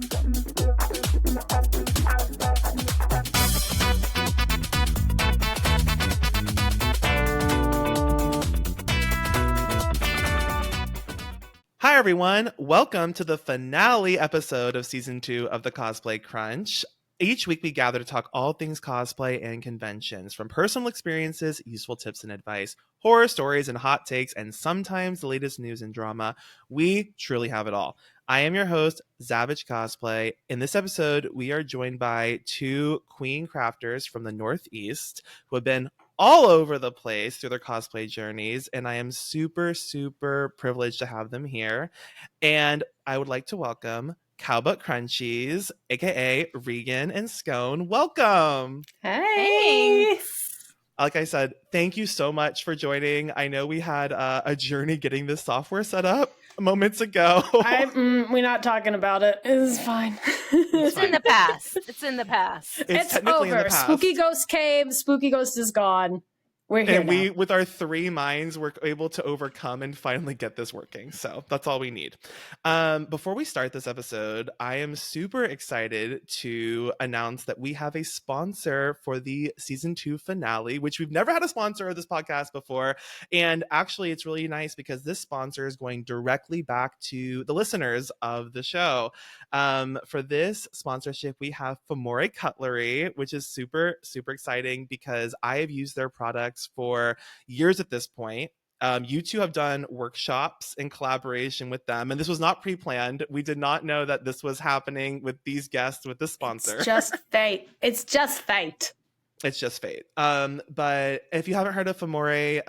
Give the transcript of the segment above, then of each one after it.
Hi, everyone. Welcome to the finale episode of Season 2 of the Cosplay Crunch. Each week, we gather to talk all things cosplay and conventions, from personal experiences, useful tips and advice, horror stories and hot takes, and sometimes the latest news and drama. We truly have it all. I am your host, Zavich Cosplay. In this episode, we are joined by two queen crafters from the Northeast who have been all over the place through their cosplay journeys, and I am super, super privileged to have them here. And I would like to welcome Cowbutt Crunchies, aka Regan and Scone. Welcome. Hey. Like I said, thank you so much for joining. I know we had a journey getting this software set up moments ago. We're not talking about it. It's fine. It's in the past. It's in the past. It's technically over. In the past. Spooky Ghost Cave. Spooky Ghost is gone. We're here and now. we, with our three minds, we're able to overcome and finally get this working. So that's all we need. Before we start this episode, I am super excited to announce that we have a sponsor for the season 2 finale, which we've never had a sponsor of this podcast before. And actually, it's really nice because this sponsor is going directly back to the listeners of the show. For this sponsorship, we have Famore Cutlery, which is super, super exciting because I have used their products for years at this point. You two have done workshops in collaboration with them, and this was not pre-planned. We did not know that this was happening with these guests, with this sponsor. It's just fate. It's just fate. It's just fate. But if you haven't heard of Famore,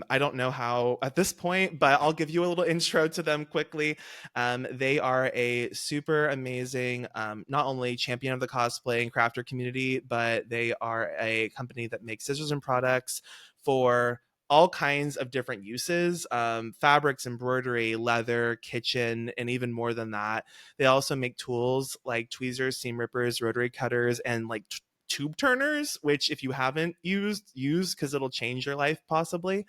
I don't know how at this point, but I'll give you a little intro to them quickly. They are a super amazing, not only champion of the cosplay and crafter community, but they are a company that makes scissors and products for all kinds of different uses, fabrics, embroidery, leather, kitchen, and even more than that. They also make tools like tweezers, seam rippers, rotary cutters, and like tube turners, which if you haven't used, use because it'll change your life possibly.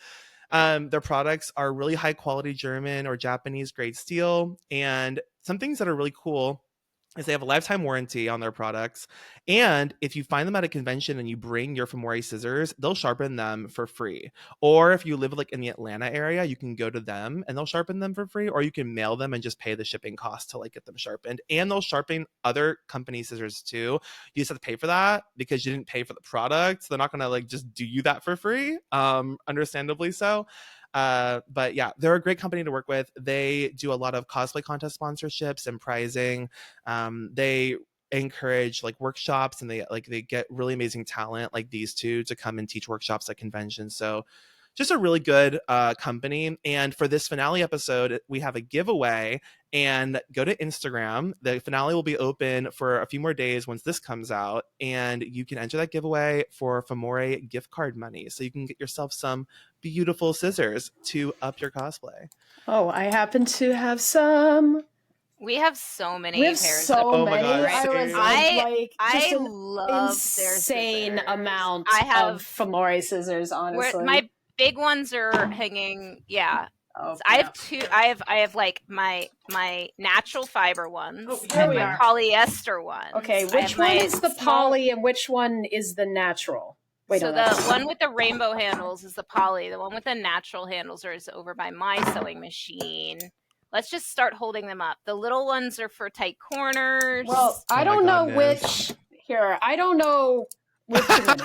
Their products are really high quality German or Japanese grade steel, and some things that are really cool is they have a lifetime warranty on their products. And if you find them at a convention and you bring your Famore scissors, they'll sharpen them for free. Or if you live like in the Atlanta area, you can go to them and they'll sharpen them for free, or you can mail them and just pay the shipping cost to like get them sharpened. And they'll sharpen other company scissors too. You just have to pay for that because you didn't pay for the product. So they're not gonna like just do you that for free. Understandably so. But yeah, they're a great company to work with. They do a lot of cosplay contest sponsorships and prizing. They encourage like workshops, and they get really amazing talent like these two to come and teach workshops at conventions. So just a really good company. And for this finale episode, we have a giveaway, and go to Instagram. The finale will be open for a few more days once this comes out, and you can enter that giveaway for Famore gift card money. So you can get yourself some beautiful scissors to up your cosplay. Oh, I happen to have some. We have so many We have pairs. so Oh my many. God, I was like, I just an love their insane scissors. amount I have of Famore scissors, honestly. my big ones are hanging. Yeah, Oh, I yeah. have two. I have like my natural fiber ones. Oh, I here have we my are. polyester ones. Okay, I which have one my is the small- poly and which one is the natural? Wait, so no, the one with the rainbow handles is the poly. The one with the natural handles is over by my sewing machine. Let's just start holding them up. The little ones are for tight corners. well, I Oh my don't know goodness. which. Here, I don't know which one.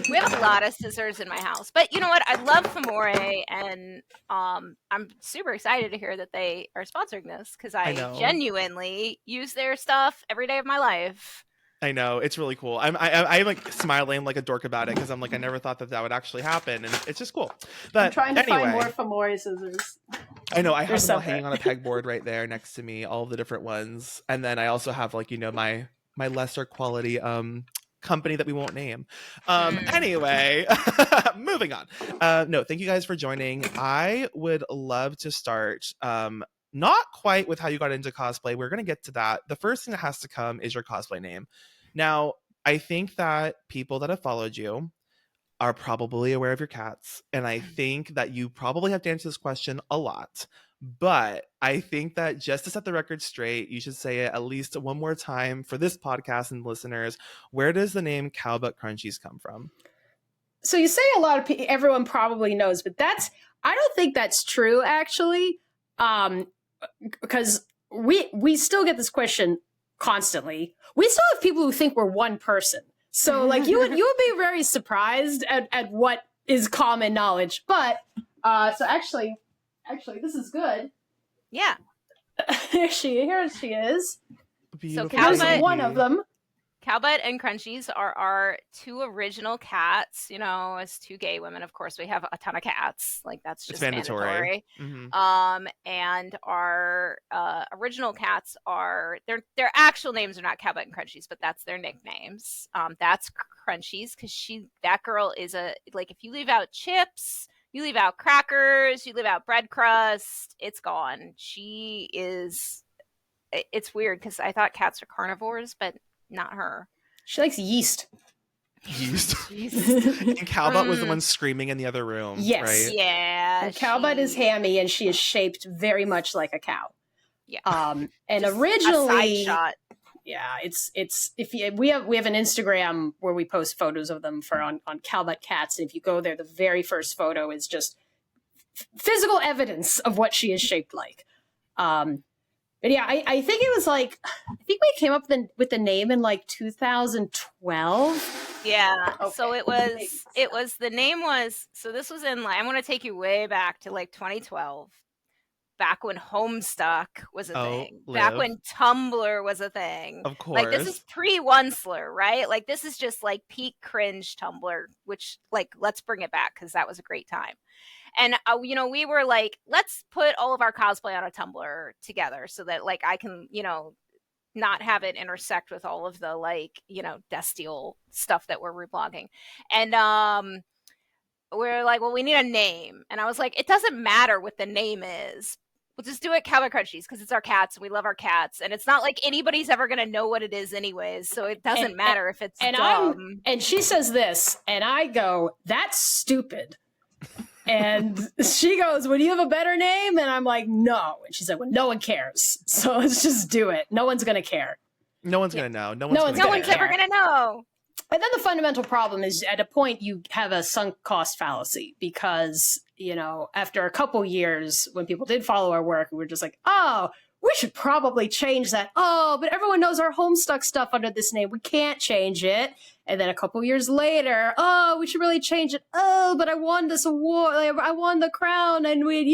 We have a lot of scissors in my house, but you know what? I love Famore, and I'm super excited to hear that they are sponsoring this because I know. genuinely use their stuff every day of my life. I know, it's really cool. I'm like smiling like a dork about it because I'm like, I never thought that would actually happen, and it's just cool. But I'm trying to anyway, find more Famore scissors. I know I have them so all hanging on a pegboard right there next to me, all of the different ones, and then I also have like my lesser quality company that we won't name. Anyway, moving on. No, thank you guys for joining. I would love to start. Not quite with how you got into cosplay. We're going to get to that. The first thing that has to come is your cosplay name. Now, I think that people that have followed you are probably aware of your cats. And I think that you probably have to answer this question a lot. But I think that just to set the record straight, you should say it at least one more time for this podcast and listeners. Where does the name Cowbutt Crunchies come from? So you say a lot of people, everyone probably knows, but I don't think that's true actually. Because we still get this question constantly. We still have people who think we're one person. So like you would be very surprised at what is common knowledge. But so actually this is good. Yeah. Here she is. Beautiful. So Cowbutt- Here's one of them. Cowbutt and Crunchies are our two original cats. You know, as two gay women, of course, we have a ton of cats. Like that's just mandatory. Mm-hmm. And our original cats are their actual names are not Cowbutt and Crunchies, but that's their nicknames. That's Crunchies because that girl is like if you leave out chips, you leave out crackers, you leave out bread crust, it's gone. She is. It's weird because I thought cats are carnivores, but not her. She likes yeast. Yeast. And Cowbutt was the one screaming in the other room. Yes. Right? Yeah. And Cowbutt is hammy, and she is shaped very much like a cow. Yeah. And Just originally, a side shot. yeah, it's we have an Instagram where we post photos of them on Cowbutt cats, and if you go there, the very first photo is just physical evidence of what she is shaped like. But yeah, I think it was like, I think we came up with the name in like 2012. Yeah. Okay. So the name was, so this was in like, I'm going to take you way back to like 2012, back when Homestuck was a thing, back when Tumblr was a thing. Of course. Like this is pre-Onceler, right? Like this is just like peak cringe Tumblr, which like, let's bring it back because that was a great time. And, you know, we were like, let's put all of our cosplay on a Tumblr together so that, like, I can, you know, not have it intersect with all of the, like, you know, Destial stuff that we're reblogging. And we're like, well, we need a name. And I was like, it doesn't matter what the name is. We'll just do it Cowbutt Crunchies because it's our cats and we love our cats. And it's not like anybody's ever going to know what it is anyways. So it doesn't matter if it's dumb. And she says this, and I go, that's stupid. And she goes, well, do you have a better name? And I'm like, no. And she's like, well, no one cares. So let's just do it. No one's going to care. No one's going to know. No one's ever going to know. And then the fundamental problem is at a point you have a sunk cost fallacy because, you know, after a couple years when people did follow our work, we were just like, oh, we should probably change that. Oh, but everyone knows our Homestuck stuff under this name. We can't change it. And then a couple years later, oh, we should really change it. Oh, but I won this award. I won the crown and we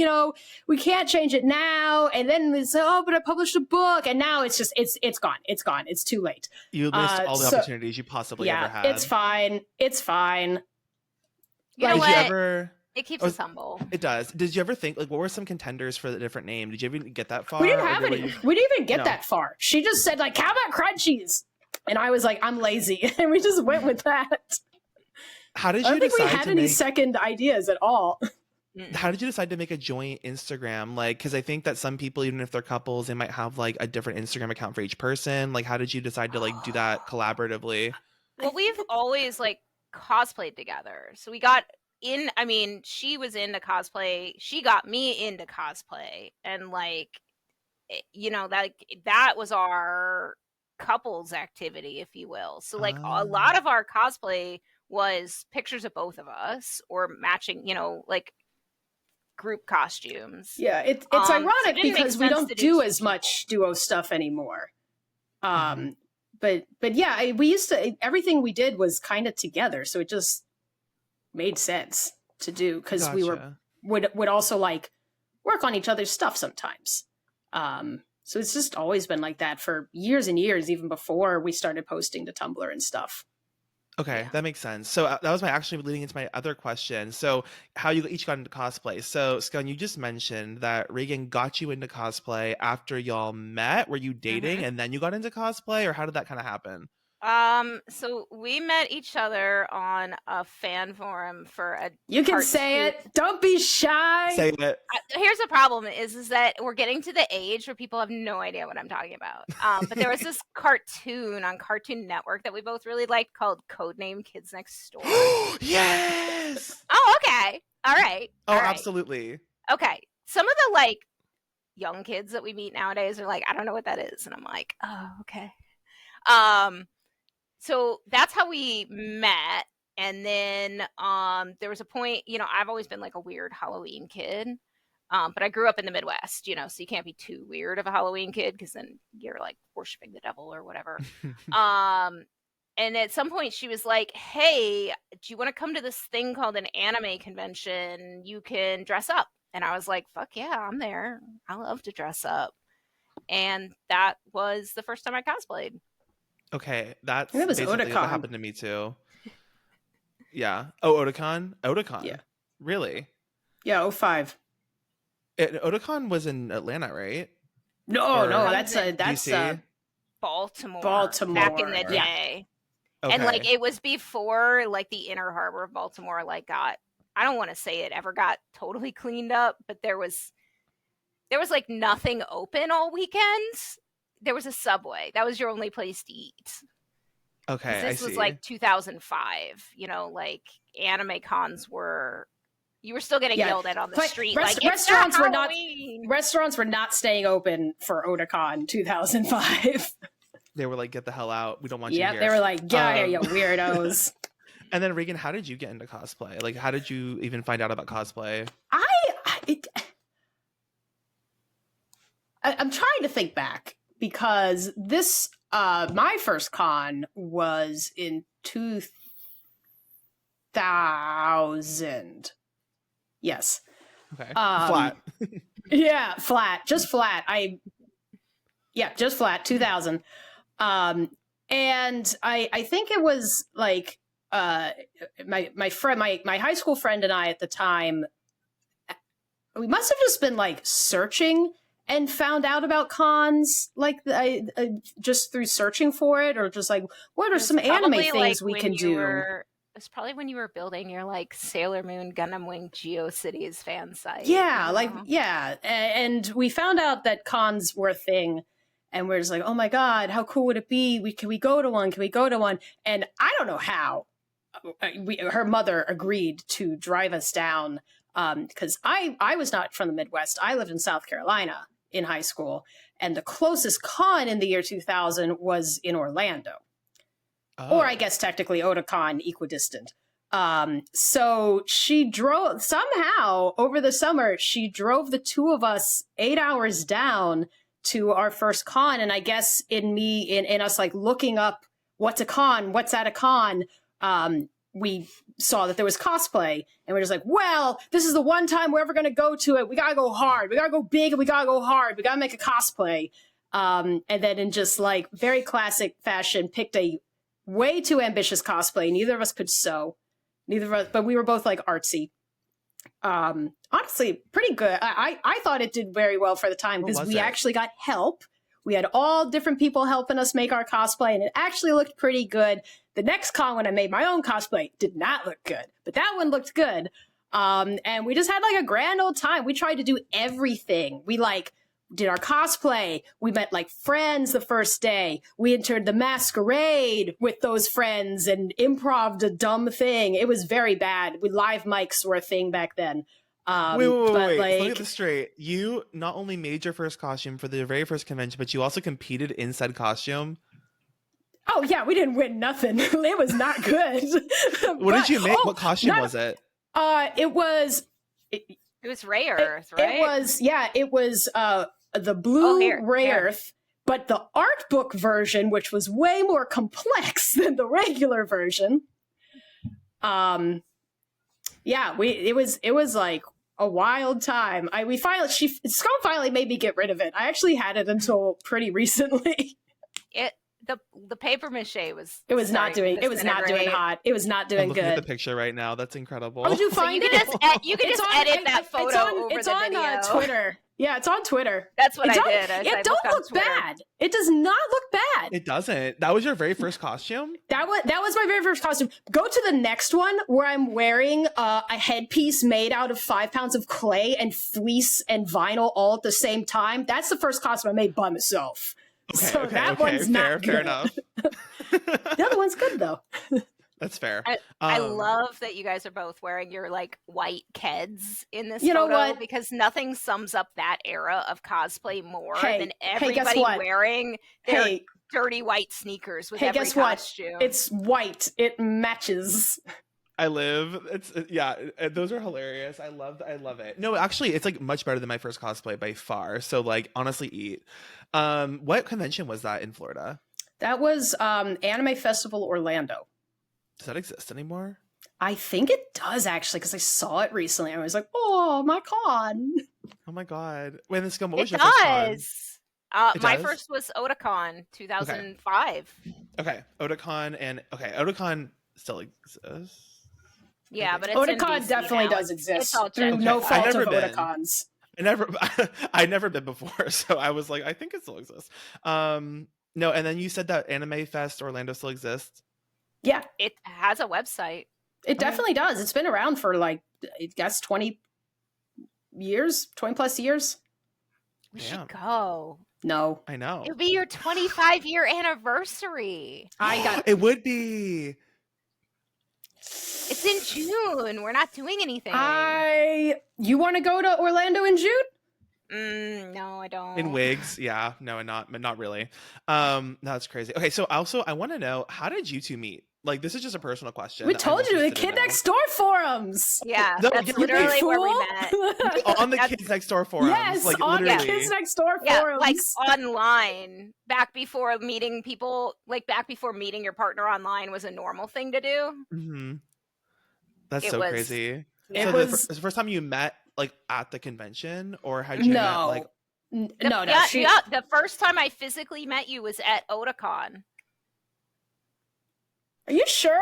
can't change it now. And then we say, oh, but I published a book. And now it's just, it's gone. It's gone. It's too late. You missed all the opportunities you possibly ever had. It's fine. It's fine. You know what? Ever... It keeps us humble. It does. Did you ever think, like, what were some contenders for the different name? Did you even get that far? We didn't have any. We didn't even get that far. She just said, like, Cowbutt Crunchies. And I was like, I'm lazy. And we just went with that. How did you I don't think decide we had any second ideas at all. How did you decide to make a joint Instagram? Like, because I think that some people, even if they're couples, they might have, like, a different Instagram account for each person. Like, how did you decide to, like, do that collaboratively? Well, we've always, like, cosplayed together. So we got... she was into cosplay. She got me into cosplay. And, like, you know, that was our couples activity, if you will. So, like, a lot of our cosplay was pictures of both of us or matching, you know, like, group costumes. Yeah, it's ironic because we don't do as much duo stuff anymore. But yeah, we used to... Everything we did was kind of together, so it just... made sense to do because we would also like work on each other's stuff sometimes. So it's just always been like that for years and years, even before we started posting to Tumblr and stuff. Okay, that makes sense. So that was actually leading into my other question. So how you each got into cosplay. So Scone, you just mentioned that Regan got you into cosplay after y'all met. Were you dating and then you got into cosplay, or how did that kind of happen? So we met each other on a fan forum for a... You can say it. Don't be shy. Say it. Here's the problem is that we're getting to the age where people have no idea what I'm talking about. But there was this cartoon on Cartoon Network that we both really liked called Codename Kids Next Door. Yes! Oh, okay. All right. Oh, All right. absolutely. Okay. Some of the, like, young kids that we meet nowadays are like, I don't know what that is. And I'm like, oh, okay. Um, so that's how we met. And then there was a point, you know, I've always been like a weird Halloween kid. But I grew up in the Midwest, you know, so you can't be too weird of a Halloween kid because then you're like worshiping the devil or whatever. And at some point she was like, hey, do you want to come to this thing called an anime convention? You can dress up. And I was like, fuck yeah, I'm there. I love to dress up. And that was the first time I cosplayed. Okay, that's It was basically Otakon. what happened to me too. Yeah. Oh, Otakon? Otakon. Yeah. Really? Yeah, 05. Otakon was in Atlanta, right? No, Or that's DC? Baltimore. Baltimore. Back in the day. Okay. And like it was before like the inner harbor of Baltimore like got, I don't want to say it ever got totally cleaned up, but there was like nothing open all weekends. There was a Subway. That was your only place to eat. Okay, This was like 2005. You know, like anime cons were. You were still getting yelled at on the street. Like restaurants were not Halloween. restaurants were not staying open for Otakon 2005. They were like, get the hell out. We don't want you Yeah, here. they were like, get out of here, you weirdos. And then Regan, how did you get into cosplay? Like, how did you even find out about cosplay? I'm trying to think back because this my first con was in 2000. Yes. Okay. Flat. Yeah, flat. Just flat. Just flat, 2000. And I think it was like my friend, my high school friend and I at the time, we must have just been like searching and found out about cons, like just through searching for it, or just like, what are some anime things like we can do? It's probably when you were building your like Sailor Moon Gundam Wing GeoCities fan site. Yeah, you know? like, yeah. And we found out that cons were a thing. And we're just like, oh my God, how cool would it be? Can we go to one? Can we go to one? And I don't know how. Her mother agreed to drive us down because I was not from the Midwest. I lived in South Carolina in high school. And the closest con in the year 2000 was in Orlando. Or I guess technically Otakon, equidistant. So she drove, somehow over the summer, she drove the two of us 8 hours down to our first con. And I guess in us like looking up what's a con, what's at a con, we saw that there was cosplay. And we're just like, well, this is the one time we're ever going to go to it. We got to go hard. We got to go big and we got to go hard. We got to make a cosplay. And then in just like very classic fashion, picked a way too ambitious cosplay. Neither of us could sew. Neither of us, but we were both like artsy. Honestly, pretty good. I thought it did very well for the time because we actually got help. We had all different people helping us make our cosplay, and it actually looked pretty good. The next con when I made my own cosplay did not look good, but that one looked good. And we just had like a grand old time. We tried to do everything. We like did our cosplay. We met like friends the first day. We entered the masquerade with those friends and improv'd a dumb thing. It was very bad. Live mics were a thing back then. Wait. Like, Let me get this straight. You not only made your first costume for the very first convention, but you also competed in said costume. Oh yeah, we didn't win nothing. It was not good. What did you make? What costume was it? It was Ray Earth, right? It was the blue Ray Earth, but the art book version, which was way more complex than the regular version. It was like a wild time. Scone finally made me get rid of it. I actually had it until pretty recently. The paper mache was. It was not doing hot. It was not doing I'm looking good. at the picture right now. That's incredible. Oh, did you find it? You can just edit that photo over the video. It's on Twitter. Yeah, it's on Twitter. That's what I did. It don't look bad. It does not look bad. It doesn't. That was your very first costume? That was my very first costume. Go to the next one where I'm wearing a headpiece made out of 5 pounds of clay and fleece and vinyl all at the same time. That's the first costume I made by myself. One's not good. Fair enough. The other one's good though. That's fair. I love that you guys are both wearing your like white Keds in this You know photo what? because nothing sums up that era of cosplay more than Hey, guess everybody what? wearing their Hey, dirty white sneakers with hey, every guess what? costume. It's white. It matches. I live. It's yeah. Those are hilarious. I love it. No, actually, it's like much better than my first cosplay by far. So like, honestly, eat. What convention was that in Florida? That was Anime Festival Orlando. Does that exist anymore? I think it does actually because I saw it recently. I was like, oh my con. Oh my god. Wait, this what It was your first con? does. It My does? first was Otakon 2005. Okay, Otakon and Otakon still exists. Yeah, Okay. but it's in Otakon BC definitely now. does exist It's all through checked no out. I've fault of never been. Otakons. I'd never been before, so I was like, I think it still exists. No, and then you said that Anime Fest Orlando still exists. Yeah, It has a website. it definitely does. It's been around for like, I guess 20 years, 20 plus years. We Damn. should go. No, I know. It would be your 25-year anniversary. I got It would be. It's in June. We're not doing anything. You want to go to Orlando in June? No, I don't. In wigs, yeah, no, and not really. No, that's crazy. Okay, so also I want to know, how did you two meet? Like, this is just a personal question. We I'm told you, the interested Kid to know. Next Door forums. Yeah, No, that's you literally where we fool. met. On the That's- Kids Next Door forums, Yes, like on literally. the Kids Next Door Yeah, forums. like online, back before meeting people, like back before meeting your partner online was a normal thing to do. Mm-hmm. That's It so was- crazy. It So was- the first time you met, like at the convention, or had you met like? No. Yeah, the first time I physically met you was at Otakon. Are you sure?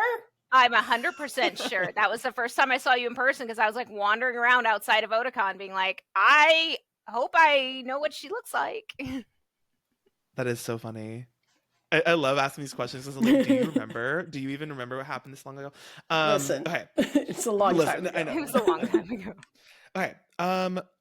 I'm 100% sure. That was the first time I saw you in person because I was like wandering around outside of Otakon being like, I hope I know what she looks like. That is so funny. I love asking these questions because I'm like, do you remember? Do you even remember what happened this long ago? Listen, Okay. it's a long time ago. I know. It was a long time ago. Okay.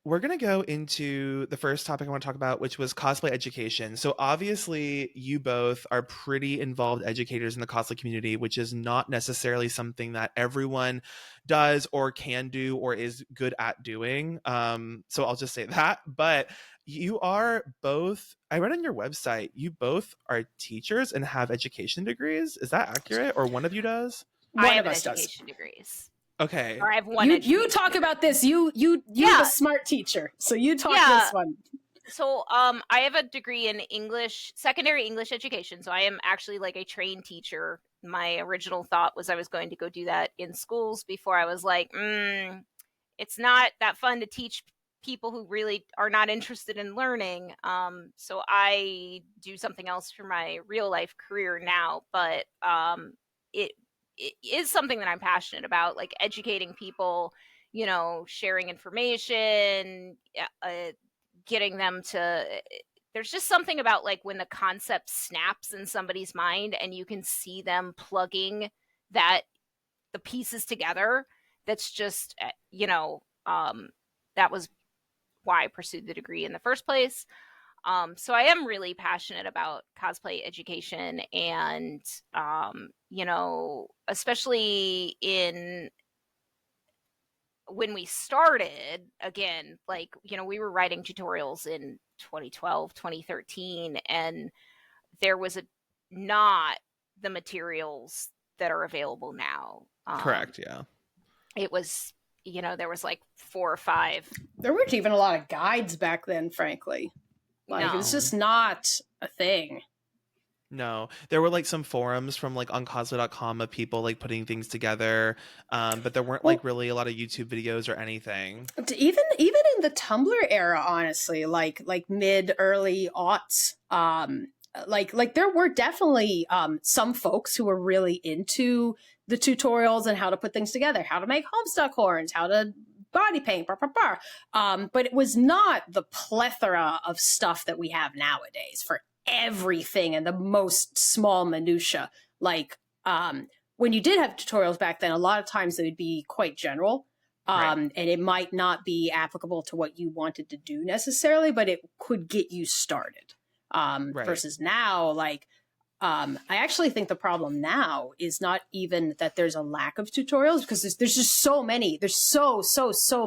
We're gonna go into the first topic I want to talk about, which was cosplay education. So obviously, you both are pretty involved educators in the cosplay community, which is not necessarily something that everyone does or can do or is good at doing. So I'll just say that. But you are both. I read on your website, you both are teachers and have education degrees. Is that accurate? Or one of you does? I One have of us does. education degrees. Okay. Or I have one. You talk about this. You Yeah. the smart teacher. So you talk Yeah. this one. So I have a degree in English, secondary English education. So I am actually like a trained teacher. My original thought was I was going to go do that in schools before I was like, it's not that fun to teach people who really are not interested in learning. So I do something else for my real life career now, but it is something that I'm passionate about, like educating people, sharing information, getting them to. There's just something about like when the concept snaps in somebody's mind and you can see them plugging the pieces together. That's just, that was why I pursued the degree in the first place. So I am really passionate about cosplay education and, especially when we started, again, like, we were writing tutorials in 2012, 2013, and there was not the materials that are available now. Correct. Yeah. It was, there was like 4 or 5. There weren't even a lot of guides back then, frankly. Like, No. it's just not a thing. No, there were like some forums from like on cosplay.com of people like putting things together, but there weren't like really a lot of YouTube videos or anything. Even in the Tumblr era, honestly, like mid early aughts, like there were definitely some folks who were really into the tutorials and how to put things together, how to make Homestuck horns, how to body paint, but it was not the plethora of stuff that we have nowadays for everything and the most small minutia. Like when you did have tutorials back then, a lot of times they would be quite general, and it might not be applicable to what you wanted to do necessarily, but it could get you started. Versus now, like I actually think the problem now is not even that there's a lack of tutorials, because there's just so many. There's so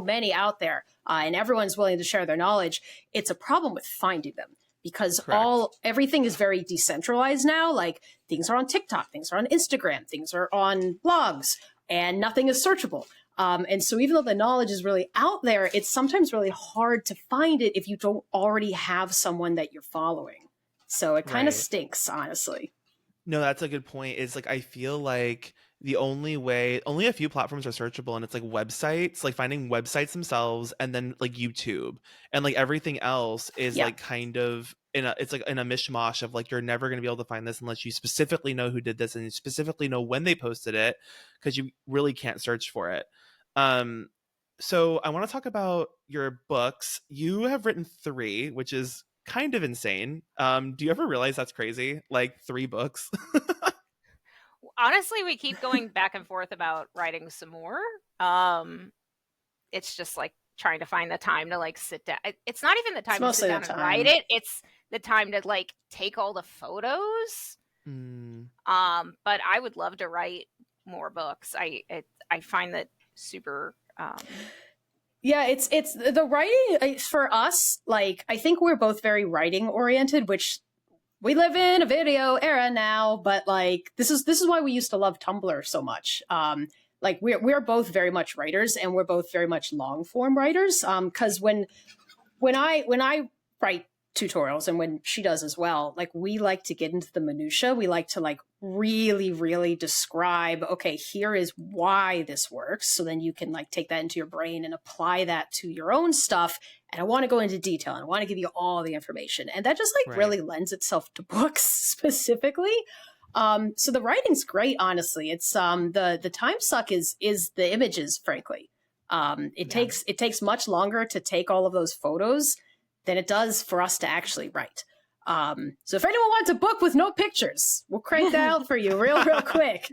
many out there, and everyone's willing to share their knowledge. It's a problem with finding them, because Correct. everything is very decentralized now. Like, things are on TikTok, things are on Instagram, things are on blogs, and nothing is searchable. And so even though the knowledge is really out there, it's sometimes really hard to find it if you don't already have someone that you're following. So it kind of Right. stinks, honestly. No, that's a good point. Is like I feel like the only way, only a few platforms are searchable, and it's like websites, like finding websites themselves, and then like YouTube, and like everything else is Yeah. like kind of in a, it's like in a mishmash of like you're never going to be able to find this unless you specifically know who did this and you specifically know when they posted it, because you really can't search for it. Um, so I want to talk about your books. You have written three, which is kind of insane. Do you ever realize that's crazy? Like, three books? Honestly, we keep going back and forth about writing some more. Um, it's just like trying to find the time to like sit down. It's not even the It's time to sit mostly the down and write time. it. It's the time to like take all the photos. Mm, But I would love to write more books. I find that super. Yeah, it's the writing for us. Like, I think we're both very writing oriented, which we live in a video era now. But like, this is why we used to love Tumblr so much. Like, we're both very much writers, and we're both very much long form writers. Because when I write tutorials, and when she does as well, like, we like to get into the minutia. We like to like really, really describe, okay, here is why this works. So then you can like take that into your brain and apply that to your own stuff. And I want to go into detail, and I want to give you all the information. And that just like right. really lends itself to books specifically. So the writing's great, honestly. It's the time suck is the images, frankly. It Yeah. takes much longer to take all of those photos than it does for us to actually write. So if anyone wants a book with no pictures, we'll crank that out for you real quick.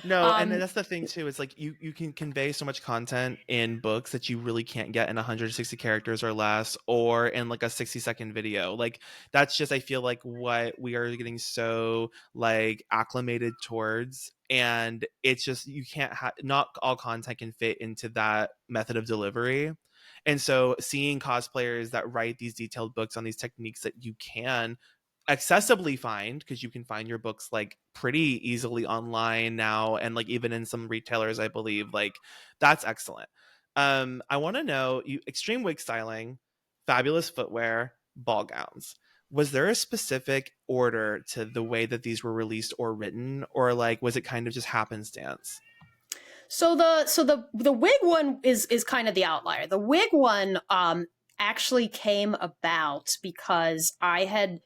No, and Um, that's the thing too. It's like you can convey so much content in books that you really can't get in 160 characters or less, or in like a 60-second video. Like, that's just, I feel like, what we are getting so like acclimated towards, and it's just you can't have, not all content can fit into that method of delivery. And so seeing cosplayers that write these detailed books on these techniques that you can accessibly find, because you can find your books like pretty easily online now, and like even in some retailers, I believe, like, that's excellent. I want to know, you extreme wig styling, fabulous footwear, ball gowns, was there a specific order to the way that these were released or written, or like was it kind of just happenstance? so the wig one is kind of the outlier. The wig one actually came about because I had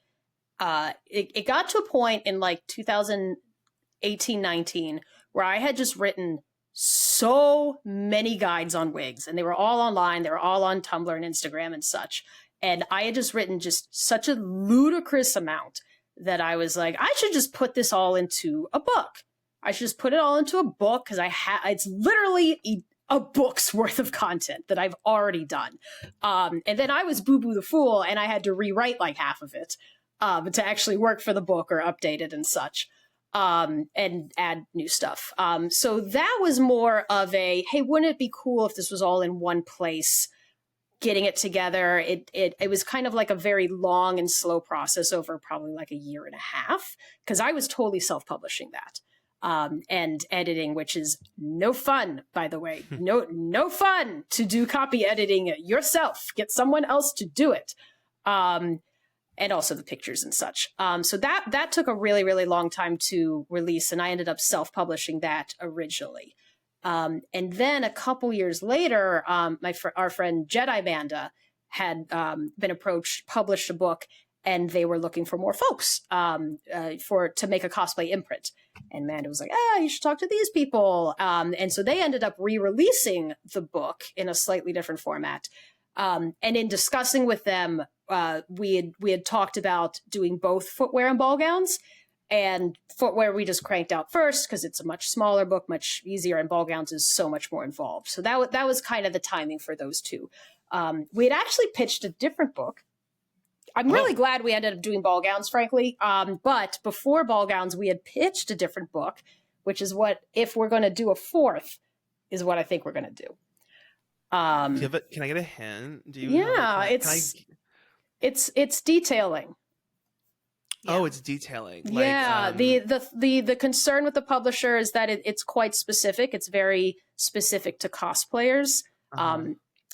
it got to a point in like 2018, 19, where I had just written so many guides on wigs, and they were all online. They were all on Tumblr and Instagram and such. And I had just written just such a ludicrous amount that I was like, I should just put this all into a book. I should just put it all into a book, because it's literally a book's worth of content that I've already done. And then I was Boo Boo the Fool, and I had to rewrite like half of it to actually work for the book or update it and such, and add new stuff. So that was more of a, hey, wouldn't it be cool if this was all in one place, getting it together. It was kind of like a very long and slow process over probably like a year and a half, because I was totally self-publishing that. And editing, which is no fun, by the way. No fun to do copy editing yourself. Get someone else to do it. And also the pictures and such. So that took a really, really long time to release, and I ended up self-publishing that originally. And then a couple years later, our friend Jedi Manda had been approached, published a book, and they were looking for more folks to make a cosplay imprint. And Manda was like, you should talk to these people. And so they ended up re-releasing the book in a slightly different format. And in discussing with them, we had talked about doing both footwear and ball gowns. And footwear we just cranked out first because it's a much smaller book, much easier, and ball gowns is so much more involved. So that was kind of the timing for those two. We had actually pitched a different book I'm really glad we ended up doing ball gowns, frankly. But before ball gowns, we had pitched a different book, which is what, if we're going to do a fourth, is what I think we're going to do. Can I get a hint? Do you Yeah, have, it's detailing. Oh, it's detailing. Yeah, the concern with the publisher is that it's quite specific. It's very specific to cosplayers,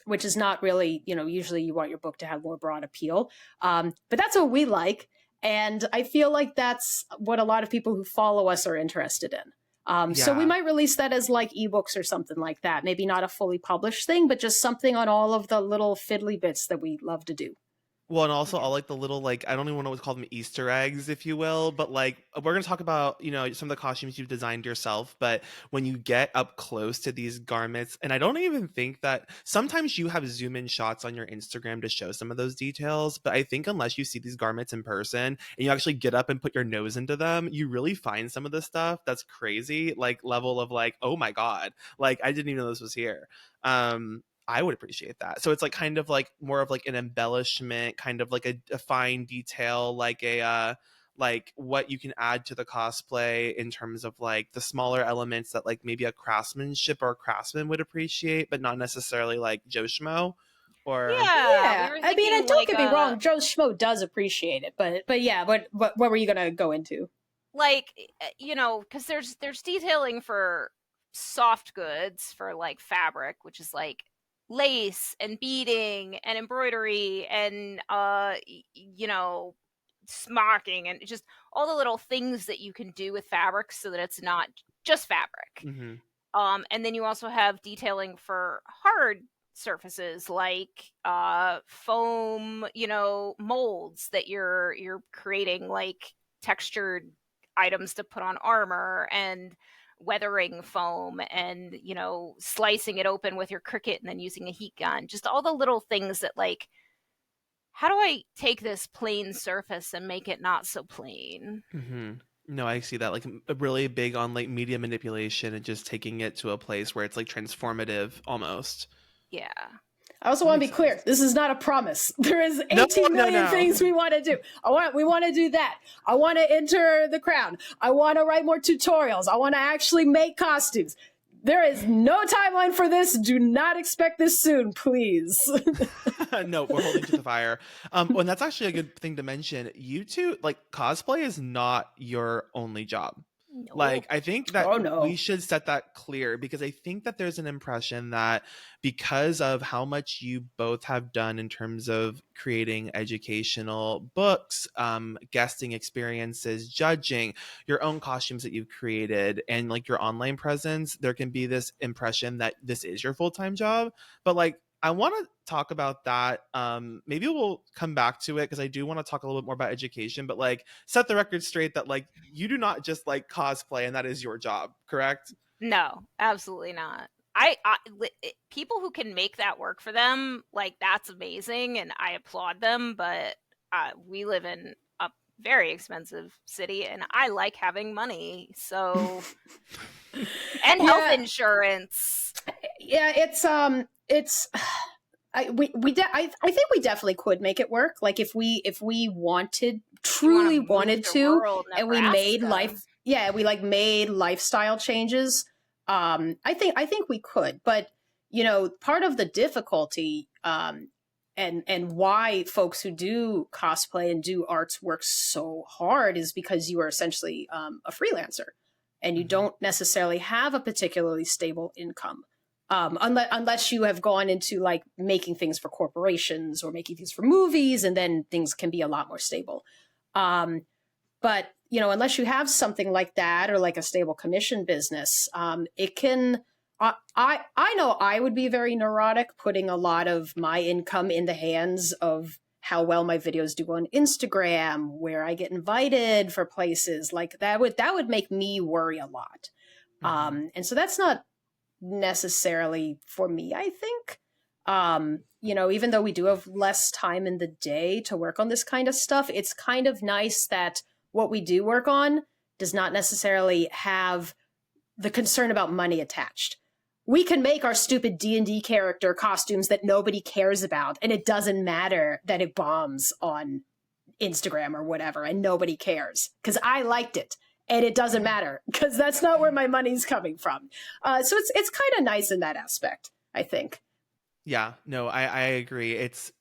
which is not really, usually you want your book to have more broad appeal. But that's what we like. And I feel like that's what a lot of people who follow us are interested in. So we might release that as like ebooks or something like that. Maybe not a fully published thing, but just something on all of the little fiddly bits that we love to do. Well, and also all like the little I don't even know what's called them, Easter eggs, if you will. But we're gonna talk about some of the costumes you've designed yourself. But when you get up close to these garments, and I don't even think that sometimes you have zoom in shots on your Instagram to show some of those details. But I think unless you see these garments in person and you actually get up and put your nose into them, you really find some of this stuff that's crazy, level of oh my god, I didn't even know this was here. I would appreciate that. So it's kind of more of an embellishment, kind of a fine detail, what you can add to the cosplay in terms of the smaller elements that maybe a craftsmanship or a craftsman would appreciate, but not necessarily Joe Schmo. Or yeah. I mean, and don't get me wrong, Joe Schmo does appreciate it, but yeah, what were you gonna go into? Because there's detailing for soft goods, for fabric, which is lace and beading and embroidery and smocking and just all the little things that you can do with fabric so that it's not just fabric. And then you also have detailing for hard surfaces like foam, molds that you're creating textured items to put on armor, and weathering foam, and slicing it open with your Cricut and then using a heat gun. Just all the little things that how do I take this plain surface and make it not so plain? No, I see that really big on media manipulation and just taking it to a place where it's transformative almost. Yeah. I also want to be clear. This is not a promise. There is 18 million things we want to do. We want to do that. I want to enter the crown. I want to write more tutorials. I want to actually make costumes. There is no timeline for this. Do not expect this soon, please. No, we're holding to the fire. And that's actually a good thing to mention. You two, cosplay is not your only job. No. I think that we should set that clear, because I think that there's an impression that because of how much you both have done in terms of creating educational books, guesting experiences, judging your own costumes that you've created, and your online presence, there can be this impression that this is your full-time job. But I want to talk about that. Maybe we'll come back to it, because I do want to talk a little bit more about education, but set the record straight that you do not just cosplay and that is your job, correct? No, absolutely not. People who can make that work for them, that's amazing, and I applaud them. But we live in a very expensive city, and I like having money, so and health insurance. Yeah, I think we definitely could make it work. If we truly wanted to, and we made made lifestyle changes. I think we could, but part of the difficulty, and why folks who do cosplay and do arts work so hard is because you are essentially a freelancer, and you don't necessarily have a particularly stable income. Unless you have gone into making things for corporations or making things for movies, and then things can be a lot more stable. But unless you have something like that, or a stable commission business, it can. I know I would be very neurotic putting a lot of my income in the hands of how well my videos do on Instagram, where I get invited for places that would make me worry a lot. And so that's not necessarily for me, I think. Even though we do have less time in the day to work on this kind of stuff, it's kind of nice that what we do work on does not necessarily have the concern about money attached. we can make our stupid D&D character costumes that nobody cares about, and it doesn't matter that it bombs on Instagram or whatever, and nobody cares because I liked it, and it doesn't matter because that's not where my money's coming from. So it's kind of nice in that aspect, I think. Yeah, no, I agree. It's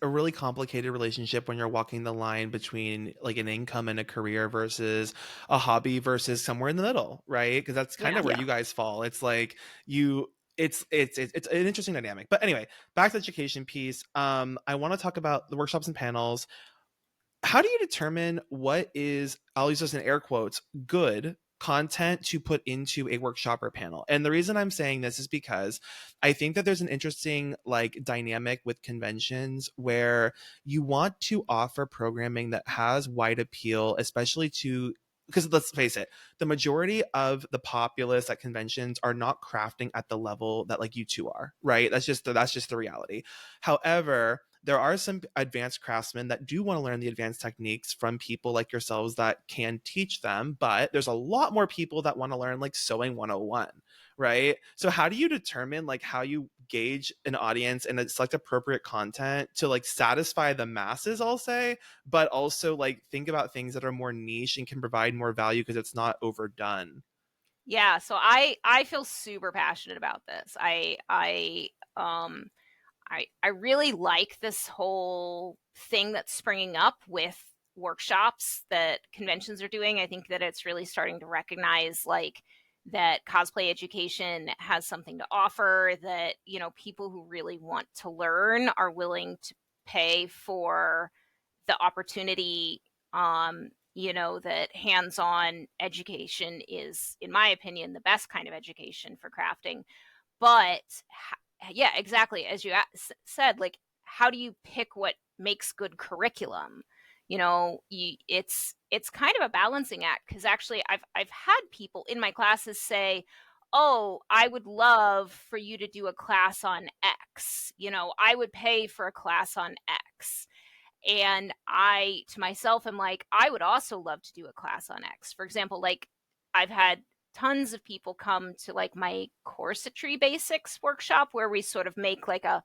a really complicated relationship when you're walking the line between like an income and a career versus a hobby versus somewhere in the middle, right? Because that's kind Yeah. of where you guys fall. It's like you it's an interesting dynamic. But anyway, back to the education piece. I want to talk about the workshops and panels. How do you determine what is, I'll use this in air quotes, good content to put into a workshop or panel? And the reason I'm saying this is because I think that there's an interesting like dynamic with conventions where you want to offer programming that has wide appeal, especially to, because let's face it, the majority of the populace at conventions are not crafting at the level that like you two are, right? That's just the reality. However, there are some advanced craftsmen that do want to learn the advanced techniques from people like yourselves that can teach them, but there's a lot more people that want to learn like sewing 101, right? So how do you determine like how you gauge an audience and select appropriate content to like satisfy the masses, I'll say, but also like think about things that are more niche and can provide more value because it's not overdone? Yeah, so I feel super passionate about this. I really like this whole thing that's springing up with workshops that conventions are doing. I think that it's really starting to recognize like that cosplay education has something to offer, that, you know, people who really want to learn are willing to pay for the opportunity. You know, that hands-on education is, in my opinion, the best kind of education for crafting. But yeah, exactly. As you said, like, how do you pick what makes good curriculum? You know, it's kind of a balancing act, because actually I've had people in my classes say, "Oh, I would love for you to do a class on X. You know, I would pay for a class on X." And I, to myself, am like, I would also love to do a class on X. For example, like, I've had tons of people come to like my corsetry basics workshop, where we sort of make like I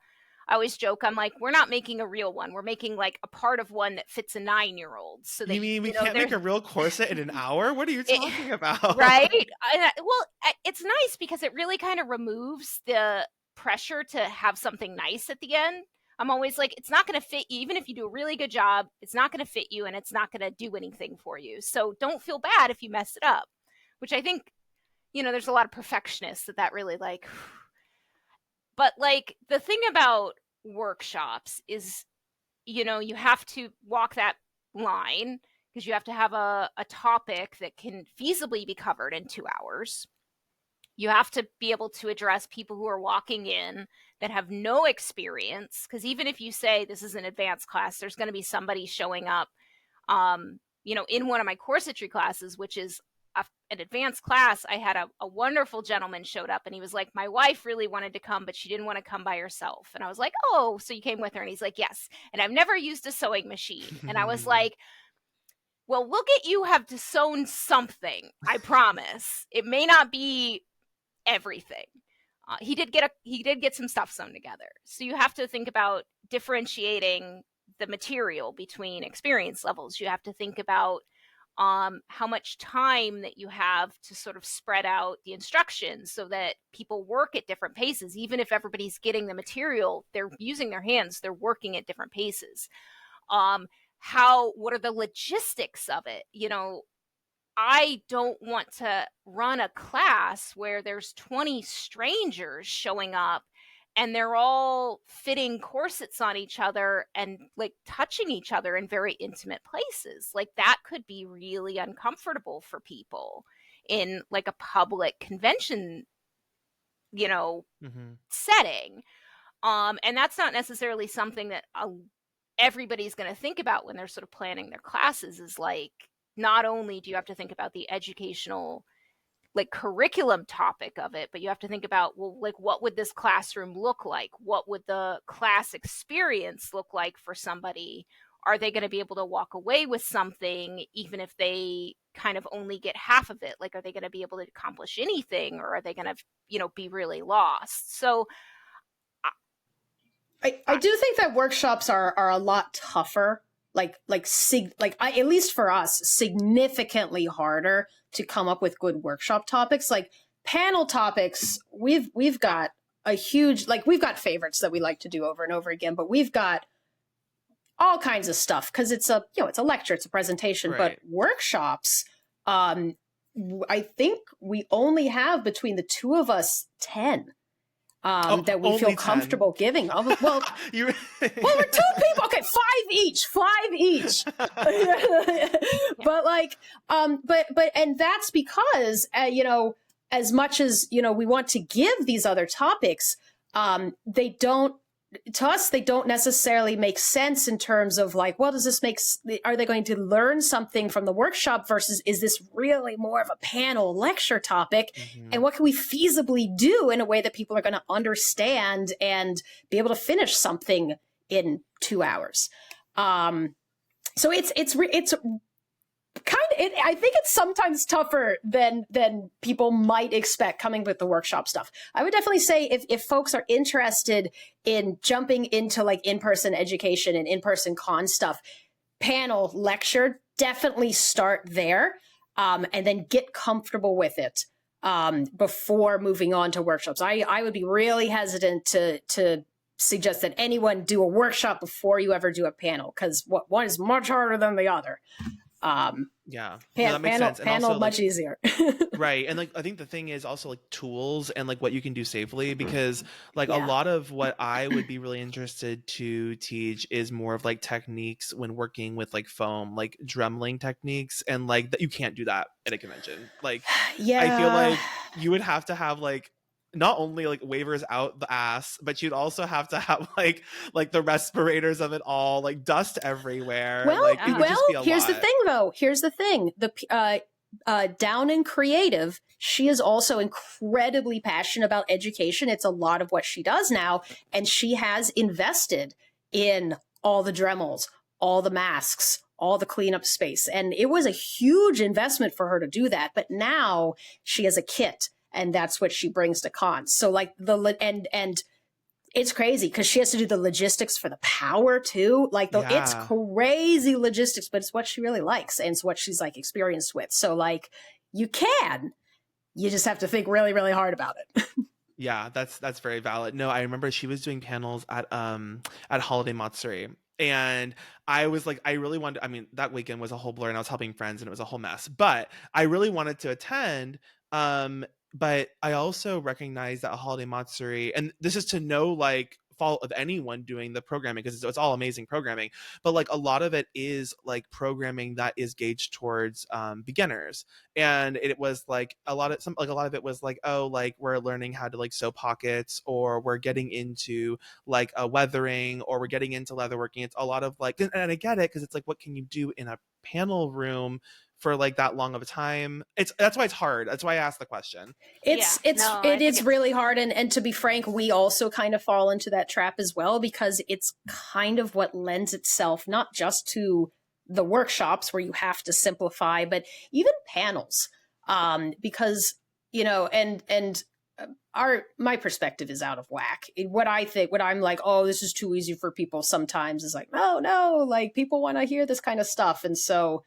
always joke, I'm like, we're not making a real one. We're making like a part of one that fits a 9-year-old, so that You mean we you know, can't make a real corset in an hour? What are you it, talking about? right? Well, it's nice because it really kind of removes the pressure to have something nice at the end. I'm always like, it's not going to fit you. Even if you do a really good job, it's not going to fit you, and it's not going to do anything for you. So don't feel bad if you mess it up, which I think, you know, there's a lot of perfectionists that really like. But like, the thing about workshops is, you know, you have to walk that line, because you have to have a topic that can feasibly be covered in 2 hours. You have to be able to address people who are walking in that have no experience, because even if you say this is an advanced class, there's going to be somebody showing up. You know, in one of my corsetry classes, which is an advanced class, I had a wonderful gentleman showed up, and he was like, my wife really wanted to come, but she didn't want to come by herself. And I was like, oh, so you came with her? And he's like, yes. And I've never used a sewing machine. And I was like, well, we'll get you have to sew something. I promise. It may not be everything. He did get some stuff sewn together. So you have to think about differentiating the material between experience levels. You have to think about how much time that you have to sort of spread out the instructions, so that people work at different paces. Even if everybody's getting the material, they're using their hands, they're working at different paces. What are the logistics of it? You know, I don't want to run a class where there's 20 strangers showing up and they're all fitting corsets on each other and like touching each other in very intimate places. Like, that could be really uncomfortable for people in like a public convention, you know, Mm-hmm. setting. And that's not necessarily something that everybody's going to think about when they're sort of planning their classes. Is like, not only do you have to think about the educational like curriculum topic of it, but you have to think about, well, like, what would this classroom look like? What would the class experience look like for somebody? Are they going to be able to walk away with something, even if they kind of only get half of it? Like, are they going to be able to accomplish anything, or are they going to, you know, be really lost? So I do think that workshops are a lot tougher, at least for us, significantly harder to come up with good workshop topics. Like panel topics, we've got a huge, like, we've got favorites that we like to do over and over again, but we've got all kinds of stuff because it's a, you know, it's a lecture, it's a presentation. Right. But workshops, I think we only have between the two of us 10 that we feel 10. comfortable giving. Well, well, we're 2 people. Okay, 5 each. 5 each. But like, and that's because you know, as much as, you know, we want to give these other topics, they don't. To us, they don't necessarily make sense in terms of like, well, does this make? Are they going to learn something from the workshop versus is this really more of a panel lecture topic? Mm-hmm. And what can we feasibly do in a way that people are going to understand and be able to finish something in 2 hours? So it's kind of, I think it's sometimes tougher than people might expect coming with the workshop stuff. I would definitely say if folks are interested in jumping into like in-person education and in-person con stuff, panel lecture, definitely start there, and then get comfortable with it before moving on to workshops. I would be really hesitant to suggest that anyone do a workshop before you ever do a panel, because one is much harder than the other. Yeah, no, that makes sense. And Panel also, much like, easier. right. And like I think the thing is also like tools and like what you can do safely, because like a Yeah. lot of what I would be really interested to teach is more of like techniques when working with like foam, like Dremling techniques, and like that you can't do that at a convention. Like Yeah. I feel like you would have to have like not only like waivers out the ass, but you'd also have to have like the respirators of it all, like dust everywhere. Well, like it would just be a here's the lot. thing, though. Here's the thing. Down in creative, she is also incredibly passionate about education. It's a lot of what she does now, and she has invested in all the Dremels, all the masks, all the cleanup space, and it was a huge investment for her to do that. But now she has a kit, and that's what she brings to cons. So like and it's crazy because she has to do the logistics for the power too. Like it's Yeah. crazy logistics, but it's what she really likes and it's what she's like experienced with. So like you just have to think really, really hard about it. Yeah, that's very valid. No, I remember she was doing panels at Holiday Matsuri. And I was like, I really wanted, I mean, that weekend was a whole blur and I was helping friends and it was a whole mess. But I really wanted to attend. But I also recognize that Holiday Matsuri, and this is to no like fault of anyone doing the programming because it's all amazing programming, but like a lot of it is like programming that is gauged towards beginners. And it was like a lot of it was like, oh, like we're learning how to like sew pockets, or we're getting into like a weathering, or we're getting into leatherworking. It's a lot of like, and I get it because it's like, what can you do in a panel room for like that long of a time? That's why it's hard. That's why I asked the question. It is really hard, and to be frank, we also kind of fall into that trap as well, because it's kind of what lends itself not just to the workshops where you have to simplify, but even panels, because you know, and my perspective is out of whack. What I'm like, oh, this is too easy for people sometimes is like, no, like people want to hear this kind of stuff, and so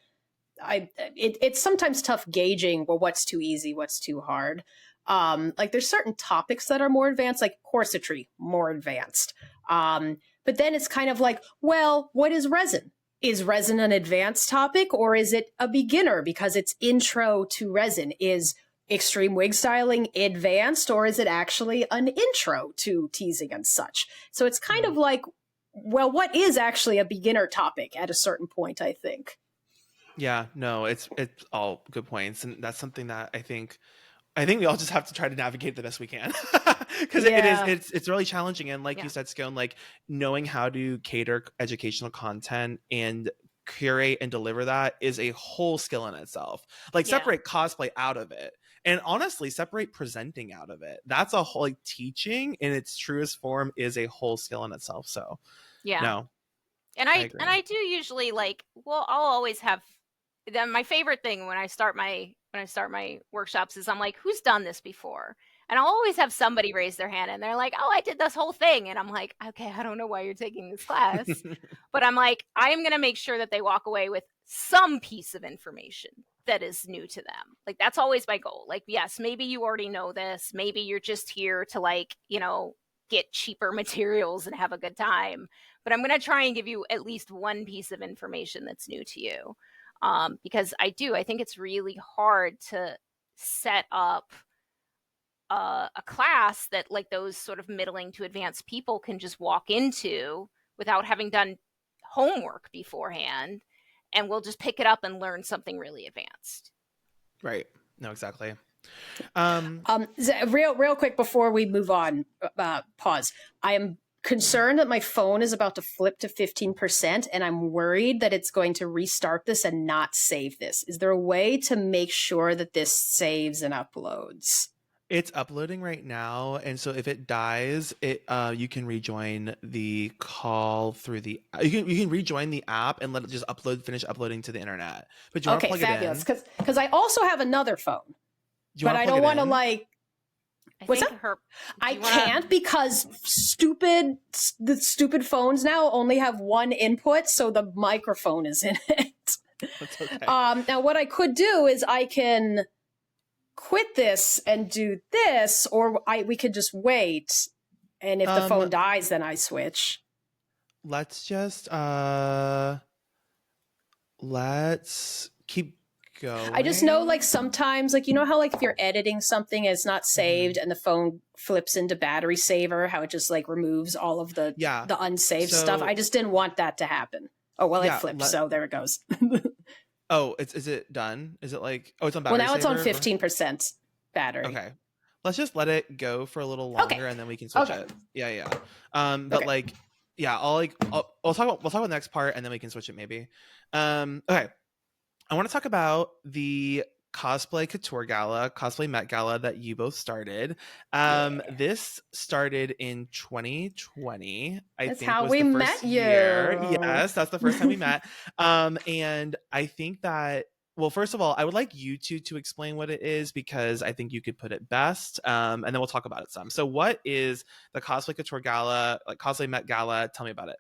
it's sometimes tough gauging, well, what's too easy, what's too hard. Like there's certain topics that are more advanced, like corsetry, more advanced. But then it's kind of like, well, what is resin? Is resin an advanced topic, or is it a beginner because it's intro to resin? Is extreme wig styling advanced, or is it actually an intro to teasing and such? So it's kind of like, well, what is actually a beginner topic at a certain point, I think. Yeah, no, it's all good points, and that's something that I think we all just have to try to navigate the best we can, because it's really challenging. And like you said, Scone, like knowing how to cater educational content and curate and deliver that is a whole skill in itself. Like separate cosplay out of it, and honestly separate presenting out of it. That's a whole, like, teaching in its truest form is a whole skill in itself. So no. And I do usually like, well, I'll always have then my favorite thing when I start my workshops is I'm like, who's done this before? And I'll always have somebody raise their hand and they're like, oh, I did this whole thing. And I'm like, okay, I don't know why you're taking this class. But I'm like, I am going to make sure that they walk away with some piece of information that is new to them. Like, that's always my goal. Like, yes, maybe you already know this. Maybe you're just here to, like, you know, get cheaper materials and have a good time. But I'm going to try and give you at least one piece of information that's new to you. Because I think it's really hard to set up a class that, like, those sort of middling to advanced people can just walk into without having done homework beforehand, and we'll just pick it up and learn something really advanced. Right. No, exactly. Real quick before we move on, pause. I am concerned that my phone is about to flip to 15%, and I'm worried that it's going to restart this and not save this. Is there a way to make sure that this saves and uploads? It's uploading right now, and so if it dies, you can rejoin the call through the. You can rejoin the app and let it just finish uploading to the internet. But you want to plug fabulous. it in? Because I also have another phone, but I don't want to like. What's that? I can't because the stupid phones now only have one input, so the microphone is in it. That's okay. Now what I could do is I can quit this and do this, or we could just wait, and if the phone dies, then I switch. Let's just let's keep going. I just know, like, sometimes, like, you know how, like, if you're editing something and it's not saved and the phone flips into battery saver, how it just, like, removes all of the unsaved stuff. I just didn't want that to happen. Oh, well, it flipped, so there it goes. Oh, is it done? Is it like, it's on battery Well, now it's on saver, 15% battery. Okay. Let's just let it go for a little longer and then we can switch it. Yeah. But like, yeah, we'll talk about the next part and then we can switch it maybe. Okay. I want to talk about the Cosplay Couture Gala, Cosplay Met Gala that you both started. This started in 2020. That's how we met you. Yes, that's the first time we met. And I think that, well, first of all, I would like you two to explain what it is because I think you could put it best. And then we'll talk about it some. So what is the Cosplay Couture Gala, like Cosplay Met Gala? Tell me about it.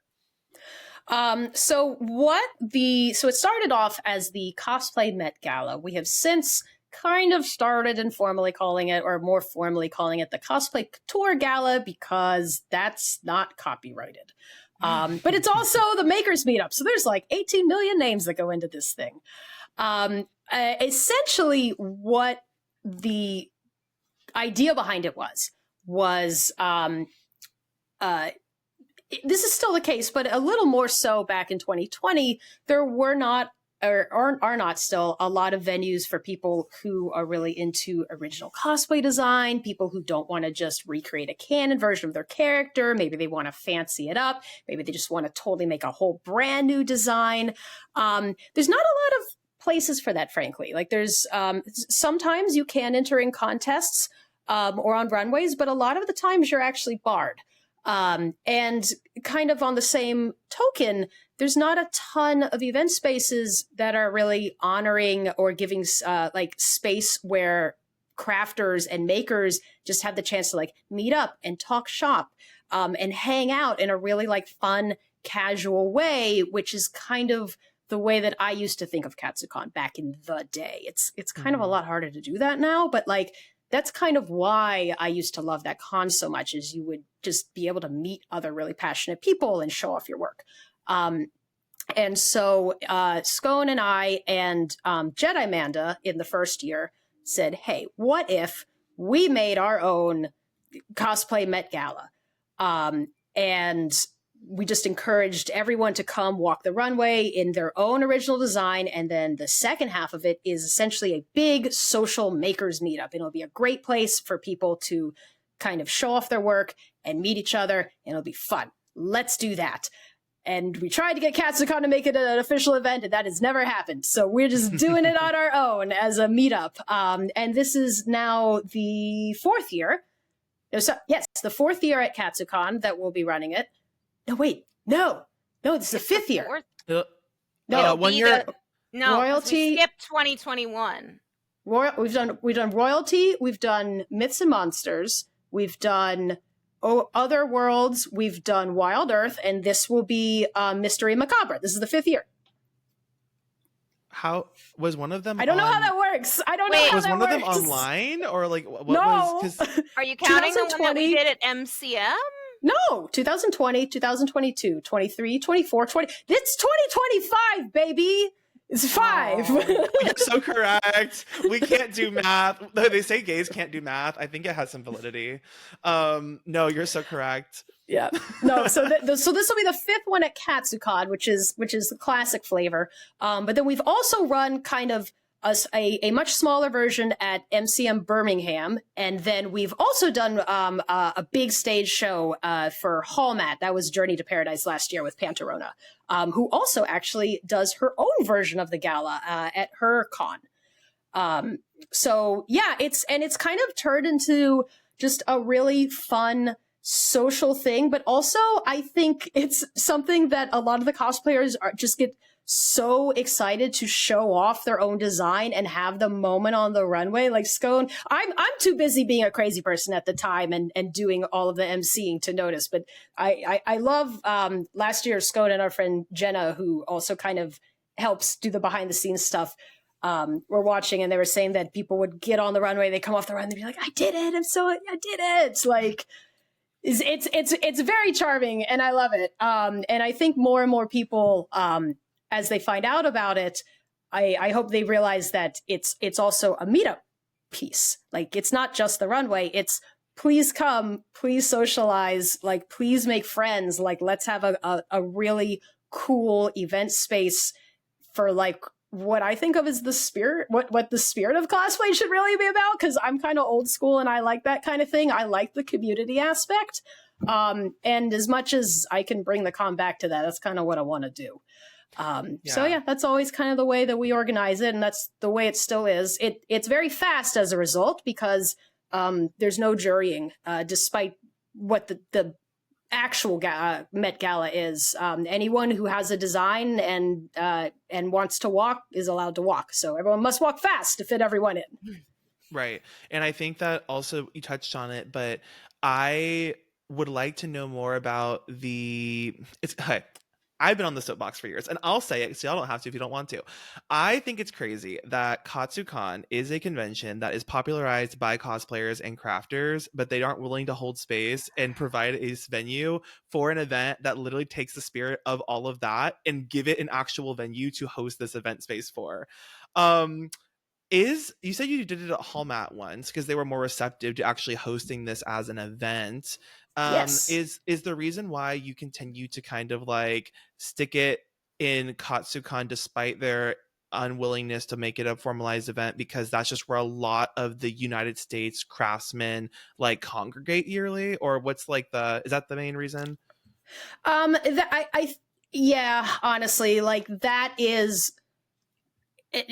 So it started off as the Cosplay Met Gala. We have since kind of started informally calling it, or more formally calling it, the Cosplay Couture Gala because that's not copyrighted. But it's also the Makers Meetup. So there's like 18 million names that go into this thing. Essentially what the idea behind it was this is still the case, but a little more so back in 2020, there were not, or are not still, a lot of venues for people who are really into original cosplay design, people who don't want to just recreate a canon version of their character. Maybe they want to fancy it up. Maybe they just want to totally make a whole brand new design. There's not a lot of places for that, frankly. Like there's sometimes you can enter in contests or on runways, but a lot of the times you're actually barred. And kind of on the same token, there's not a ton of event spaces that are really honoring or giving like space where crafters and makers just have the chance to like meet up and talk shop and hang out in a really like fun, casual way, which is kind of the way that I used to think of Katsucon back in the day. It's kind of a lot harder to do that now, but like that's kind of why I used to love that con so much, is you would just be able to meet other really passionate people and show off your work. And so Scone and I and Jedi Manda in the first year said, hey, what if we made our own Cosplay Met Gala? And we just encouraged everyone to come walk the runway in their own original design. And then the second half of it is essentially a big social makers meetup. It'll be a great place for people to kind of show off their work and meet each other. And it'll be fun. Let's do that. And we tried to get Katsucon to make it an official event, and that has never happened. So we're just doing it on our own as a meetup. And this is now the fourth year. So, yes, the fourth year at Katsucon that we'll be running it. No, wait. No, this is the fifth year. No, 1 year. No, because we Royalty. skipped 2021. We've done royalty. We've done myths and monsters. We've done other worlds. We've done Wild Earth, and this will be Mystery Macabre. This is the 5th year. How was one of them? I don't know how that works. I don't know Wait, how Was that one works. of them online or like what No. was? 'Cause Are you counting the one that 2020? we did at MCM? No, 2020, 2022, 23, 24, 20. It's 2025, baby. It's 5. Oh. You're so correct. We can't do math. Though they say gays can't do math. I think it has some validity. No, you're so correct. Yeah. No, so this will be the 5th one at KatsuCon, which is the classic flavor. But then we've also run kind of a much smaller version at MCM Birmingham, and then we've also done a big stage show for Hallmat. That was Journey to Paradise last year with Pantarona, who also actually does her own version of the gala at her con. So yeah, it's kind of turned into just a really fun social thing, but also I think it's something that a lot of the cosplayers just get so excited to show off their own design and have the moment on the runway. Like Scone, I'm too busy being a crazy person at the time and doing all of the emceeing to notice. But I love last year Scone and our friend Jenna, who also kind of helps do the behind the scenes stuff. Were watching and they were saying that people would get on the runway, they come off the run, they'd be like, I did it! I did it! Like it's very charming and I love it. And I think more and more people as they find out about it, I hope they realize that it's also a meetup piece. Like it's not just the runway, it's please come, please socialize, like please make friends, like let's have a really cool event space for like what I think of as the spirit, what the spirit of cosplay should really be about, because I'm kind of old school and I like that kind of thing. I like the community aspect. And as much as I can bring the con back to that, that's kind of what I want to do. So yeah, that's always kind of the way that we organize it, and that's the way it still is. It's very fast as a result because there's no jurying, despite what the actual Met Gala is. Anyone who has a design and wants to walk is allowed to walk. So everyone must walk fast to fit everyone in. Right. And I think that also you touched on it, but I would like to know more about I've been on the soapbox for years, and I'll say it so y'all don't have to if you don't want to. I think it's crazy that KatsuCon is a convention that is popularized by cosplayers and crafters, but they aren't willing to hold space and provide a venue for an event that literally takes the spirit of all of that and give it an actual venue to host this event space for. You said you did it at Hallmat once because they were more receptive to actually hosting this as an event. Yes. Is the reason why you continue to kind of like stick it in KatsuCon despite their unwillingness to make it a formalized event because that's just where a lot of the United States craftsmen like congregate yearly, or what's like is that the main reason? Yeah, honestly, like that is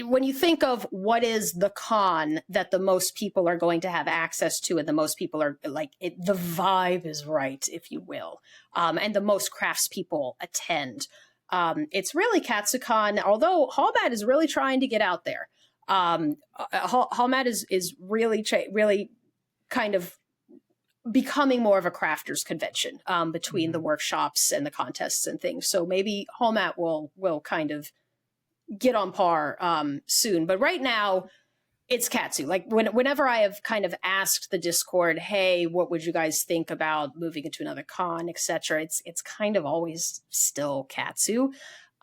when you think of what is the con that the most people are going to have access to and the most people are like the vibe is right, if you will, and the most craftspeople attend, it's really KatsuCon, although Hallmat is really trying to get out there. Hallmat is really kind of becoming more of a crafters convention between the workshops and the contests and things, so maybe Hallmat will kind of get on par soon. But right now, it's Katsu. Like whenever I have kind of asked the Discord, hey, what would you guys think about moving into another con, etc., it's kind of always still Katsu.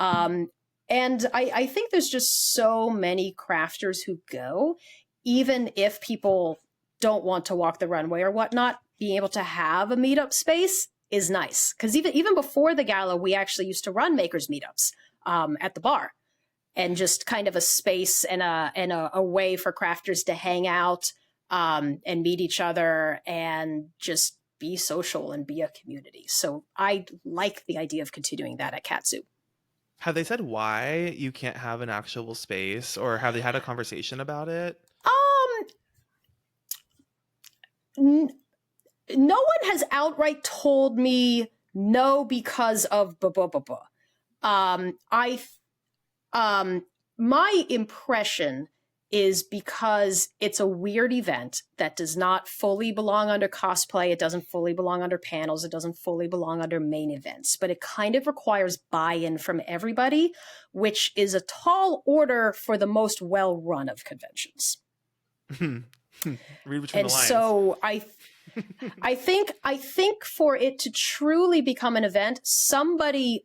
And I think there's just so many crafters who go, even if people don't want to walk the runway or whatnot, being able to have a meetup space is nice. Because even before the gala, we actually used to run makers meetups at the bar. And just kind of a space and a way for crafters to hang out and meet each other and just be social and be a community. So I like the idea of continuing that at Katsu. Have they said why you can't have an actual space, or have they had a conversation about it? No one has outright told me no because of my impression is because it's a weird event that does not fully belong under cosplay. It doesn't fully belong under panels. It doesn't fully belong under main events, but it kind of requires buy-in from everybody, which is a tall order for the most well-run of conventions. Read between And the lines. so I think for it to truly become an event, somebody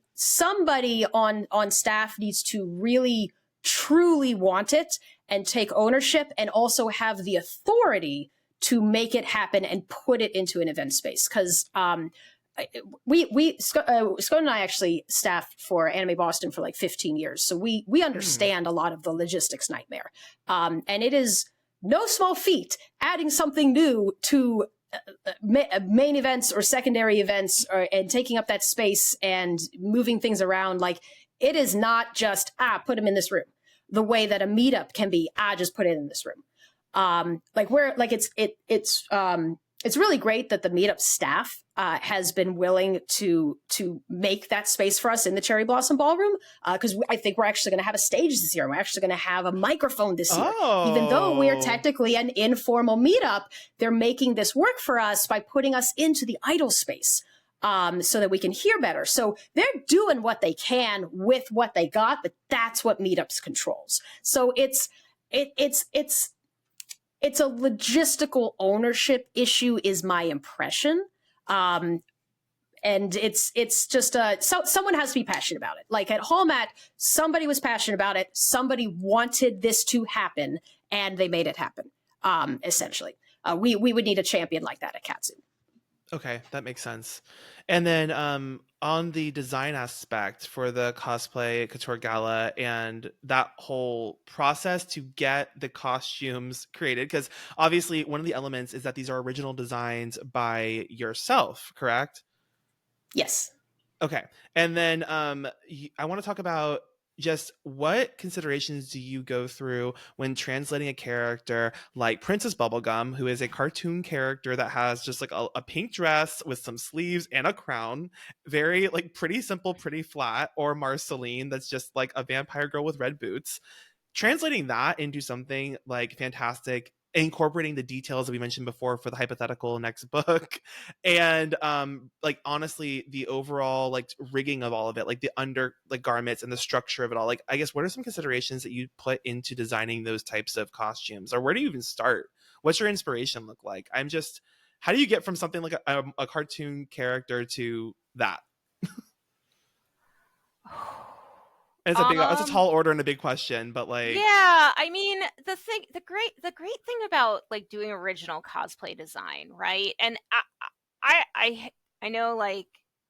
on staff needs to really truly want it and take ownership, and also have the authority to make it happen and put it into an event space. Because Scone and I actually staffed for Anime Boston for like 15 years, so we understand a lot of the logistics nightmare, and it is no small feat adding something new to main events or secondary events, and taking up that space and moving things around. Like, it is not just put them in this room, the way that a meetup can be just put it in this room. It's really great that the meetup staff has been willing to make that space for us in the Cherry Blossom Ballroom, because I think we're actually going to have a stage this year. We're actually going to have a microphone this year. Even though we are technically an informal meetup, they're making this work for us by putting us into the idle space, so that we can hear better. So they're doing what they can with what they got, but that's what meetups controls. So it's a logistical ownership issue, is my impression. And it's just someone has to be passionate about it. Like at Hallmat, somebody was passionate about it. Somebody wanted this to happen, and they made it happen. Essentially, we would need a champion like that at Katsu. Okay, that makes sense. And then on the design aspect for the Cosplay Couture Gala and that whole process to get the costumes created, because obviously one of the elements is that these are original designs by yourself, correct? Yes. Okay. And then I want to talk about just what considerations do you go through when translating a character like Princess Bubblegum, who is a cartoon character that has just like a pink dress with some sleeves and a crown, very like pretty simple, pretty flat, or Marceline, that's just like a vampire girl with red boots. Translating that into something like fantastic, incorporating the details that we mentioned before for the hypothetical next book, and like honestly the overall like rigging of all of it, like the under like garments and the structure of it all, like I guess what are some considerations that you put into designing those types of costumes, or where do you even start? What's your inspiration look like? How do you get from something like a cartoon character to that? It's a tall order and a big question, but like, yeah, I mean, the great thing about like doing original cosplay design, right? And I know, like,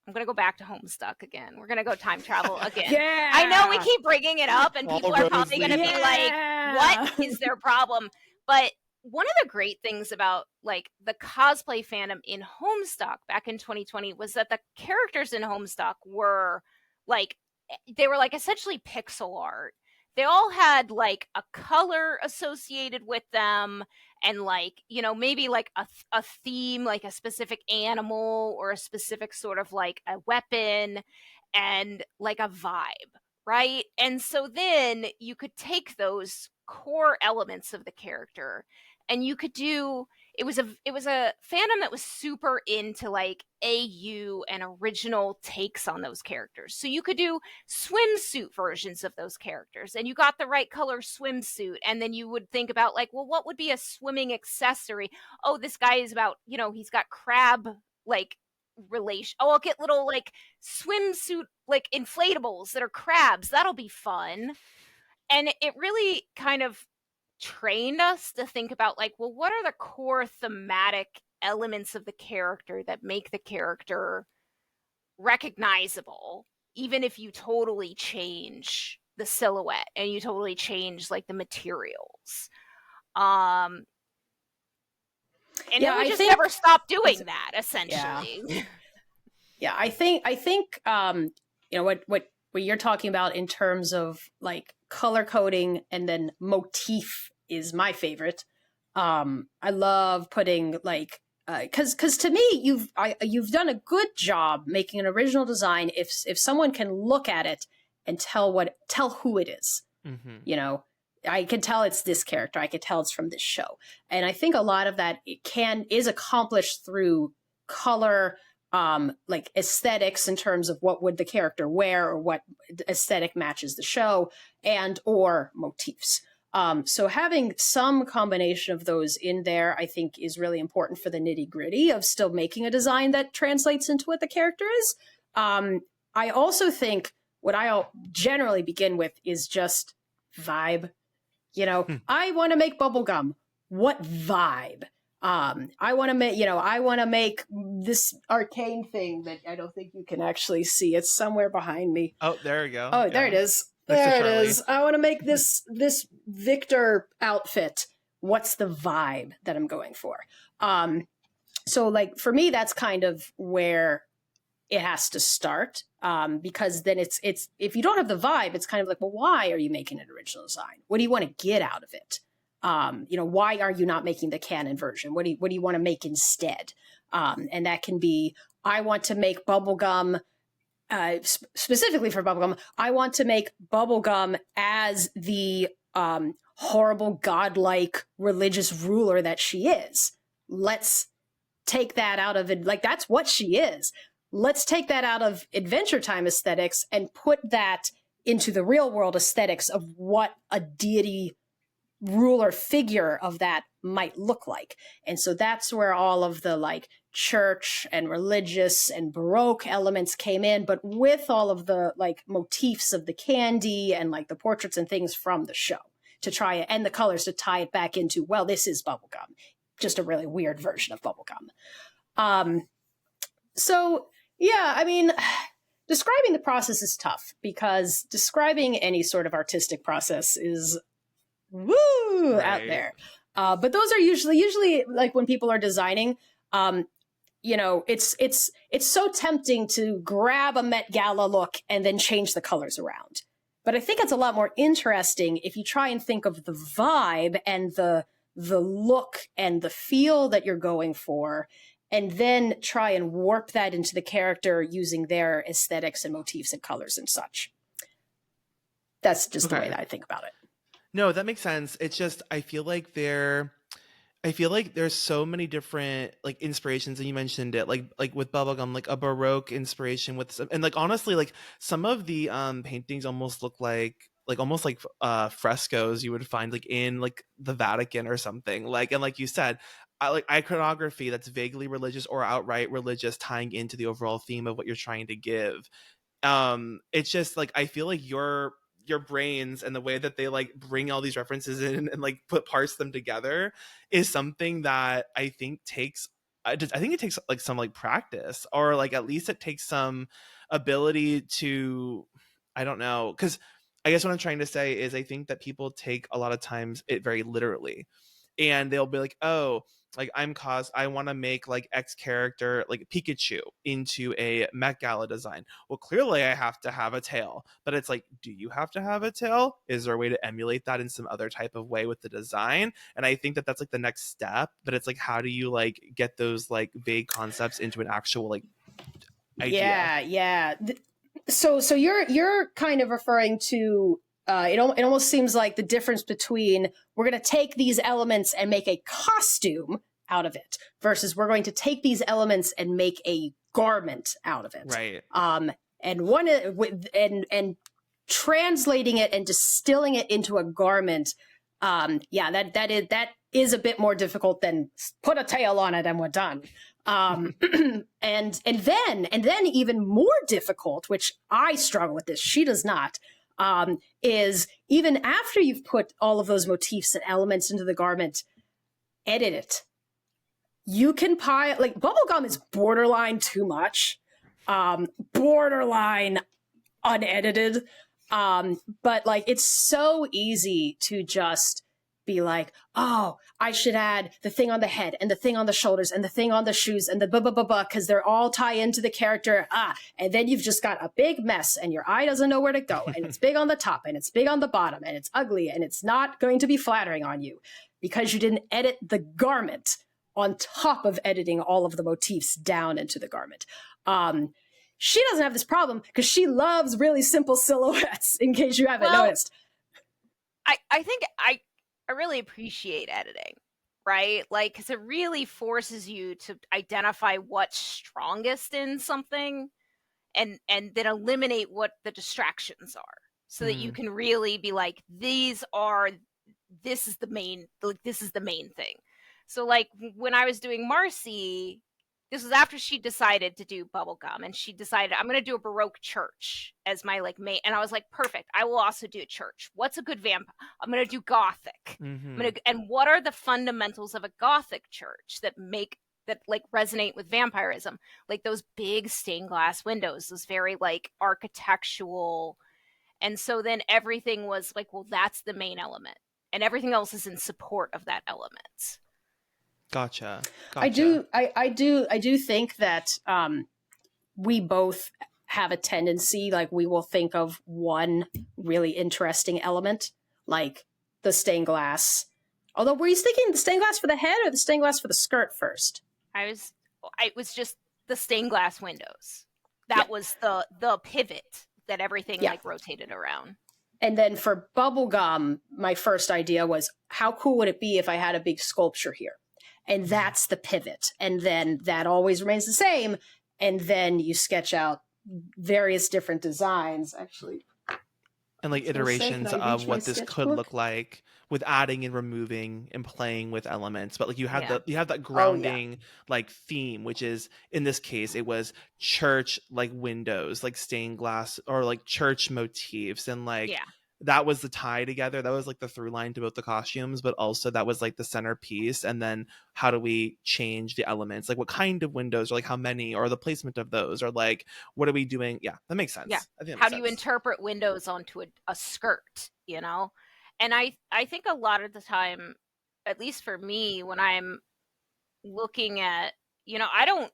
I'm gonna go back to Homestuck again. We're gonna go time travel again. Yeah. I know we keep bringing it up, and people are probably gonna be like, "What is their problem?" But one of the great things about like the cosplay fandom in Homestuck back in 2020 was that the characters in Homestuck were like, they were like essentially pixel art. They all had like a color associated with them, and like, you know, maybe like a theme, like a specific animal or a specific sort of like a weapon, and like a vibe, right? And so then you could take those core elements of the character, and you could do, it was a fandom that was super into like AU and original takes on those characters. So you could do swimsuit versions of those characters, and you got the right color swimsuit, and then you would think about like, well, what would be a swimming accessory? Oh, this guy is about, you know, he's got crab like relation. Oh, I'll get little like swimsuit like inflatables that are crabs. That'll be fun. And it really kind of trained us to think about like, well, what are the core thematic elements of the character that make the character recognizable, even if you totally change the silhouette and you totally change like the materials. And yeah, we just never stopped doing that, essentially. Yeah, I think you know what you're talking about in terms of like color coding and then motif is my favorite. I love putting like because to me you've done a good job making an original design if someone can look at it and tell who it is. Mm-hmm. You know, I can tell it's this character. I can tell it's from this show. And I think a lot of that is accomplished through color, like aesthetics in terms of what would the character wear or what aesthetic matches the show, and or motifs. So having some combination of those in there, I think, is really important for the nitty gritty of still making a design that translates into what the character is. I also think what I'll generally begin with is just vibe. You know, I want to make bubblegum. What vibe? I want to make this arcane thing that I don't think you can actually see. It's somewhere behind me. Oh, there you go. Oh, there it is. There it is. I want to make this Victor outfit. What's the vibe that I'm going for? So like for me, that's kind of where it has to start, because then it's if you don't have the vibe, it's kind of like, well, why are you making an original design? What do you want to get out of it? Why are you not making the canon version? What do you want to make instead? And that can be, I want to make bubblegum, specifically for bubblegum, I want to make bubblegum as the horrible godlike religious ruler that she is. Let's take that out of it. Like, that's what she is. Let's take that out of Adventure Time aesthetics and put that into the real world aesthetics of what a deity ruler figure of that might look like. And so that's where all of the like church and religious and Baroque elements came in, but with all of the like motifs of the candy and like the portraits and things from the show to try it, and the colors to tie it back into, well, this is bubblegum, just a really weird version of bubblegum. So yeah, I mean, describing the process is tough because describing any sort of artistic process is out there. But those are usually like when people are designing, it's so tempting to grab a Met Gala look and then change the colors around. But I think it's a lot more interesting if you try and think of the vibe and the look and the feel that you're going for, and then try and warp that into the character using their aesthetics and motifs and colors and such. That's just the way that I think about it. No, that makes sense. It's just, I feel like there's so many different like inspirations, and you mentioned it, like with bubblegum, like a Baroque inspiration with some, and like honestly, like some of the paintings almost look like frescoes you would find like in like the Vatican or something. Like, and like you said, I like iconography that's vaguely religious or outright religious, tying into the overall theme of what you're trying to give. It's just like, I feel like your brains and the way that they like bring all these references in and like parse them together is something that I think takes like some like practice, or like at least it takes some ability to, I don't know, because I guess what I'm trying to say is I think that people take a lot of times it very literally, and they'll be like, oh, like I want to make like X character like Pikachu into a Met Gala design. Well, clearly I have to have a tail, but it's like, do you have to have a tail? Is there a way to emulate that in some other type of way with the design? And I think that that's like the next step, but it's like, how do you like get those like vague concepts into an actual like idea? Yeah. So you're kind of referring to, it almost seems like the difference between we're going to take these elements and make a costume out of it versus we're going to take these elements and make a garment out of it. Right. And translating it and distilling it into a garment. That is a bit more difficult than put a tail on it and we're done. And then even more difficult, which I struggle with this, she does not, is even after you've put all of those motifs and elements into the garment, edit it. You can like bubblegum is borderline too much, borderline unedited. But like, it's so easy to just be like, oh, I should add the thing on the head and the thing on the shoulders and the thing on the shoes and the because they're all tie into the character. And then you've just got a big mess and your eye doesn't know where to go. And it's big on the top and it's big on the bottom and it's ugly and it's not going to be flattering on you because you didn't edit the garment on top of editing all of the motifs down into the garment. She doesn't have this problem because she loves really simple silhouettes, in case you haven't noticed. I think I really appreciate editing, right? Like, because it really forces you to identify what's strongest in something, and then eliminate what the distractions are, so that you Mm. can really be like, this is the main, like, this is the main thing. So like when I was doing Marcy, this was after she decided to do bubblegum, and she decided, I'm going to do a Baroque church as my like main, and I was like, perfect, I will also do a church. What's a good vampire? I'm going to do Gothic. Mm-hmm. And what are the fundamentals of a Gothic church that like resonate with vampirism? Like those big stained glass windows, those very like architectural. And so then everything was like, well, that's the main element, and everything else is in support of that element. Gotcha. I Gotcha. do, I do think that we both have a tendency, like we will think of one really interesting element, like the stained glass. Although, were you thinking the stained glass for the head or the stained glass for the skirt first? I was just the stained glass windows. Yeah, That was the pivot that everything yeah. like rotated around. And then for bubblegum, my first idea was, how cool would it be if I had a big sculpture here? And that's the pivot. And then that always remains the same. And then you sketch out various different designs. Actually, And like I was say, can iterations I of reach my what this could sketchbook? look like with adding and removing and playing with elements. But like Yeah. you have that Oh, yeah. grounding like theme, which is in this case it was church like windows, like stained glass or like church motifs, and like Yeah. that was the tie together. That was like the through line to both the costumes, but also that was like the centerpiece. And then how do we change the elements? Like what kind of windows, or like how many, or the placement of those, or like what are we doing? Yeah, that makes Yeah. sense. I think that How makes do you sense. interpret windows onto a skirt, you know? And I think a lot of the time, at least for me, when I'm looking at, I don't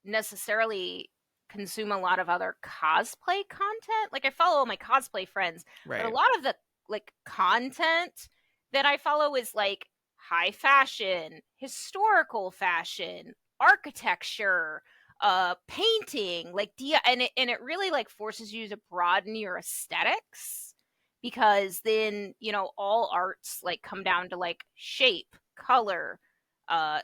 necessarily consume a lot of other cosplay content. Like I follow all my cosplay friends, but a Right. lot of the like content that I follow is like high fashion, historical fashion, architecture, painting, like and it really like forces you to broaden your aesthetics, because then, all arts like come down to like shape, color, uh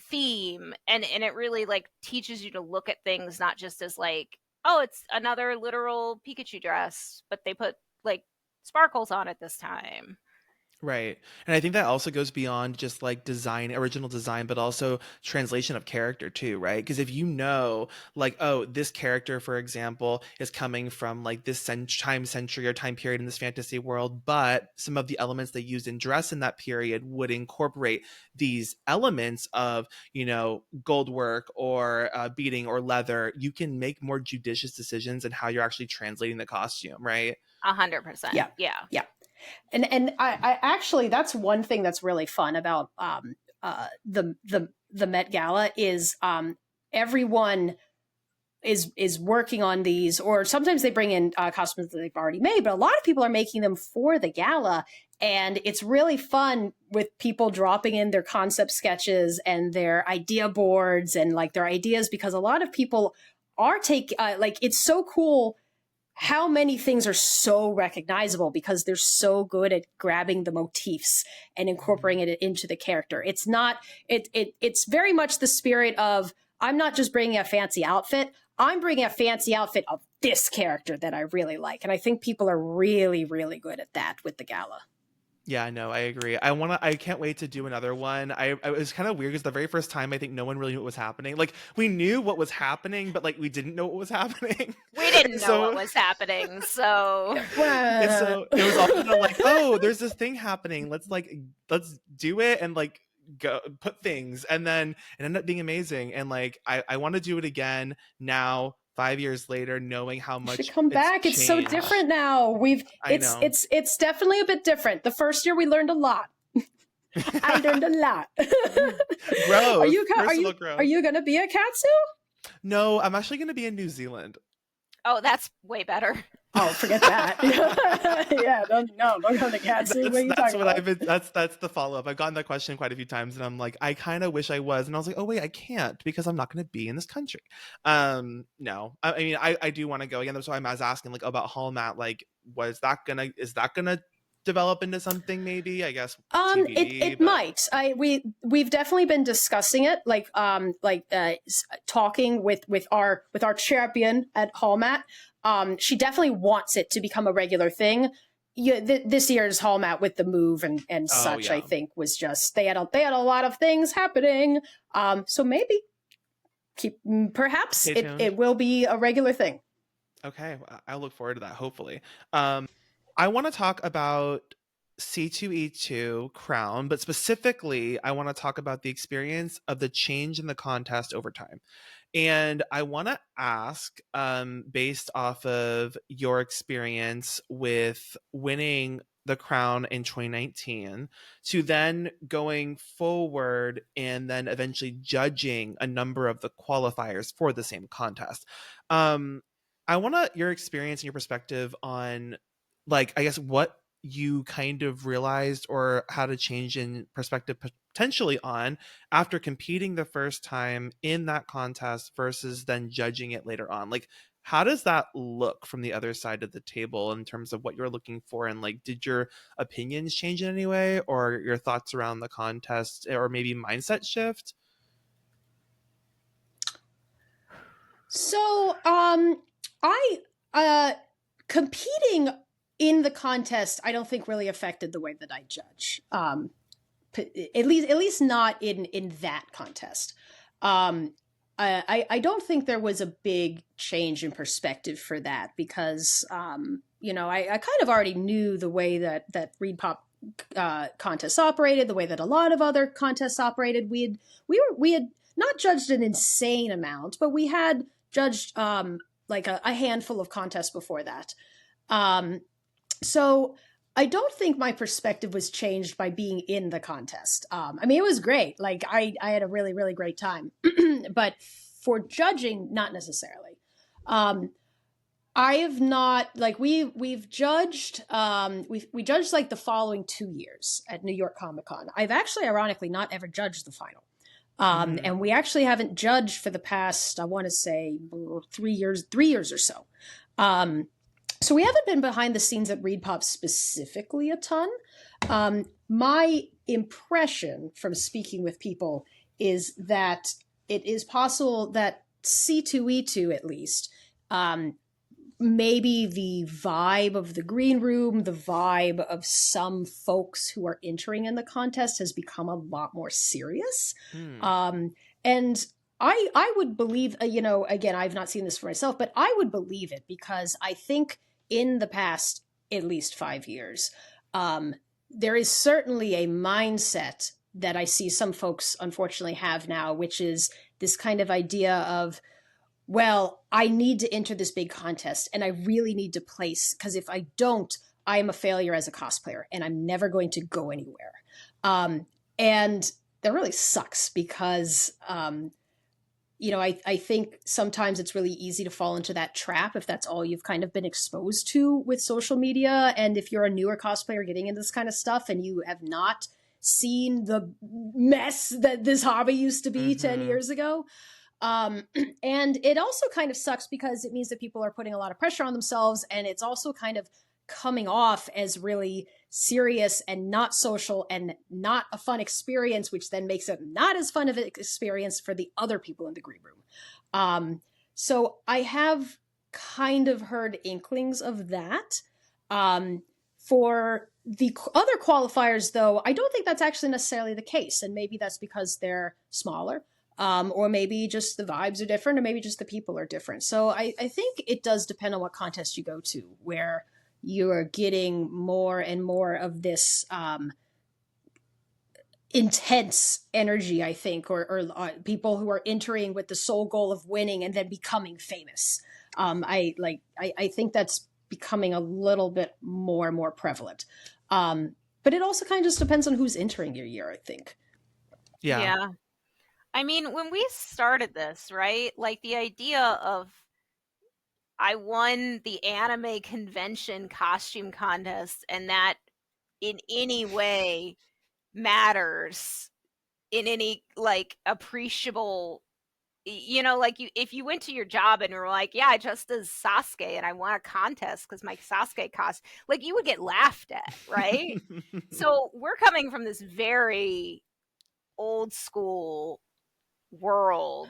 theme, and it really like teaches you to look at things not just as like, oh, it's another literal Pikachu dress, but they put like sparkles on it this time. Right. And I think that also goes beyond just like design, original design, but also translation of character too, right? Because if you know, like, oh, this character, for example, is coming from like this time century or time period in this fantasy world, but some of the elements they used in dress in that period would incorporate these elements of, gold work or beading or leather, you can make more judicious decisions in how you're actually translating the costume, right? 100%. Yeah. Yeah. Yeah. And I actually, that's one thing that's really fun about the Met Gala is everyone is working on these, or sometimes they bring in costumes that they've already made, but a lot of people are making them for the gala, and it's really fun with people dropping in their concept sketches and their idea boards and like their ideas, because a lot of people are like, it's so cool how many things are so recognizable because they're so good at grabbing the motifs and Mhm. incorporating it into the character. It's not it's very much the spirit of, I'm not just bringing a fancy outfit, I'm bringing a fancy outfit of this character that I really like. And I think people are really, really good at that with the gala. Yeah, no, I agree. I can't wait to do another one. I it was kind of weird because the very first time I think no one really knew what was happening. Like we knew what was happening, but like we didn't know what was happening. We And didn't know what so was happening, so and Well, so it was all kind of like, oh, there's this thing happening. Let's do it and like go put things. And then it ended up being amazing. And like I want to do it again now, 5 years later, knowing how you should much come it's back. It's so changed. different now. I know. It's definitely a bit different. The first year we learned a lot. I learned a lot. are Growth, you personal are growth. you gonna be a katsu? No, I'm actually going to be in New Zealand. oh, that's way better. Oh, forget that. Yeah, don't go to katsu. What are you That's talking what about? I've been. That's the follow up. I've gotten that question quite a few times, and I'm like, I kind of wish I was, and I was like, oh wait, I can't because I'm not going to be in this country. No, I mean, I do want to go again. That's why I was asking like about Hall Mat. Like, is that gonna develop into something, maybe, I guess, It TBD, it but might. We've definitely been discussing it, talking with our champion at Hallmat. She definitely wants it to become a regular thing. Yeah, this year's Hallmat with the move and oh such, I yeah, think, was just they had a lot of things happening. So maybe perhaps stay tuned. it will be a regular thing. Okay, I look forward to that, hopefully. I want to talk about C2E2 Crown, but specifically, I want to talk about the experience of the change in the contest over time. And I want to ask, based off of your experience with winning the crown in 2019, to then going forward and then eventually judging a number of the qualifiers for the same contest. Um, I want to your experience and your perspective on, like, I guess what you kind of realized or how to change in perspective potentially on after competing the first time in that contest versus then judging it later on. Like, how does that look from the other side of the table in terms of what you're looking for? And like, did your opinions change in any way, or your thoughts around the contest, or maybe mindset shift? So, I competing in the contest, I don't think really affected the way that I judge. At least not in that contest. I don't think there was a big change in perspective for that because I kind of already knew the way that Reed Pop contests operated, the way that a lot of other contests operated. We had not judged an insane amount, but we had judged like a handful of contests before that. So I don't think my perspective was changed by being in the contest. I mean, it was great. Like I had a really, really great time, but for judging, not necessarily. I have not like we've judged we judged like the following 2 years at New York Comic Con. I've actually ironically not ever judged the final. And we actually haven't judged for the past, I want to say 3 years or so. So we haven't been behind the scenes at Reed Pop specifically a ton. My impression from speaking with people is that it is possible that C2E2 at least, maybe the vibe of the green room, the vibe of some folks who are entering in the contest has become a lot more serious. Hmm. And I would believe, again, I've not seen this for myself, but I would believe it because I think in the past at least 5 years, there is certainly a mindset that I see some folks unfortunately have now, which is this kind of idea of, well, I need to enter this big contest and I really need to place, because if I don't, I am a failure as a cosplayer and I'm never going to go anywhere. And that really sucks because, I think sometimes it's really easy to fall into that trap if that's all you've kind of been exposed to with social media. And if you're a newer cosplayer getting into this kind of stuff and you have not seen the mess that this hobby used to be 10 years ago. And it also kind of sucks because it means that people are putting a lot of pressure on themselves, and it's also kind of coming off as really serious and not social and not a fun experience, which then makes it not as fun of an experience for the other people in the green room. So I have kind of heard inklings of that. For the other qualifiers, though, I don't think that's actually necessarily the case. And maybe that's because they're smaller. Or maybe just the vibes are different, or maybe just the people are different. So I think it does depend on what contest you go to, where you are getting more and more of this intense energy, I think, or people who are entering with the sole goal of winning and then becoming famous. I think that's becoming a little bit more and more prevalent. But it also kind of just depends on who's entering your year, I think. Yeah. I mean, when we started this, right? Like the idea of I won the anime convention costume contest and that in any way matters in any like appreciable you know, like, if you went to your job and were like, yeah, I dressed as Sasuke and I won a contest because my Sasuke cost, like, you would get laughed at, right? So we're coming from this very old school world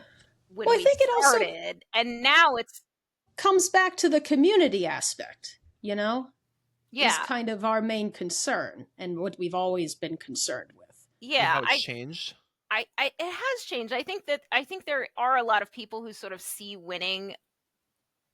when Well, I we think it also started, and now it's, comes back to the community aspect, is yeah, kind of our main concern and what we've always been concerned with. And yeah. how it's changed. It has changed. I think there are a lot of people who sort of see winning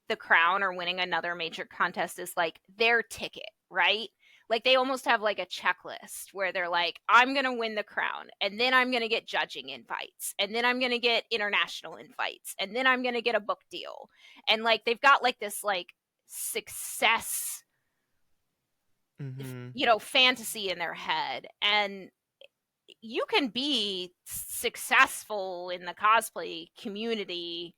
the crown or winning another major contest is like their ticket, right? Like they almost have like a checklist where they're like, I'm going to win the crown and then I'm going to get judging invites and then I'm going to get international invites and then I'm going to get a book deal. And like they've got like this like success, Mm-hmm. you know, fantasy in their head. And you can be successful in the cosplay community,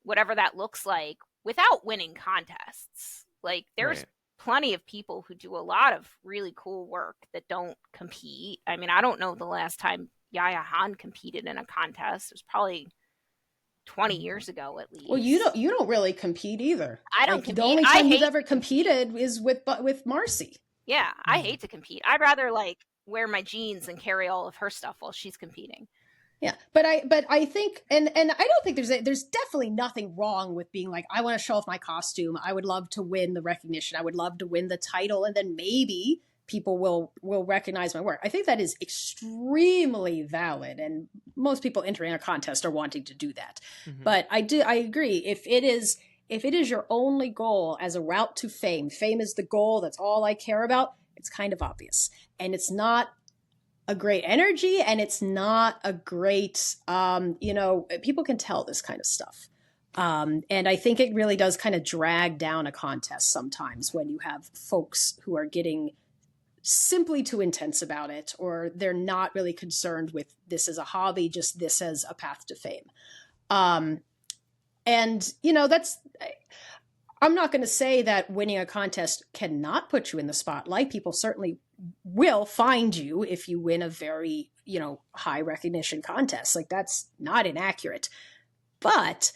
whatever that looks like, without winning contests. Like there's Right. plenty of people who do a lot of really cool work that don't compete. I mean, I don't know the last time Yaya Han competed in a contest. It was probably 20 years ago at Well, least. you don't really compete either. I don't Like the compete. only I time you've hate ever to compete. competed is with Marcy. Yeah, I hate to compete. I'd rather like wear my jeans and carry all of her stuff while she's competing. Yeah, but I think and I don't think there's definitely nothing wrong with being like, I want to show off my costume. I would love to win the recognition. I would love to win the title, and then maybe people will recognize my work. I think that is extremely valid, and most people entering a contest are wanting to do that. Mm-hmm. But I agree, if it is your only goal as a route to fame is the goal. That's all I care about. It's kind of obvious, and it's not a great energy, and it's not a great people can tell this kind of stuff. And I think it really does kind of drag down a contest sometimes when you have folks who are getting simply too intense about it, or they're not really concerned with this as a hobby, just this as a path to fame. um, and that's, I'm not going to say that winning a contest cannot put you in the spotlight. People certainly will find you if you win a very, high recognition contest. Like that's not inaccurate. But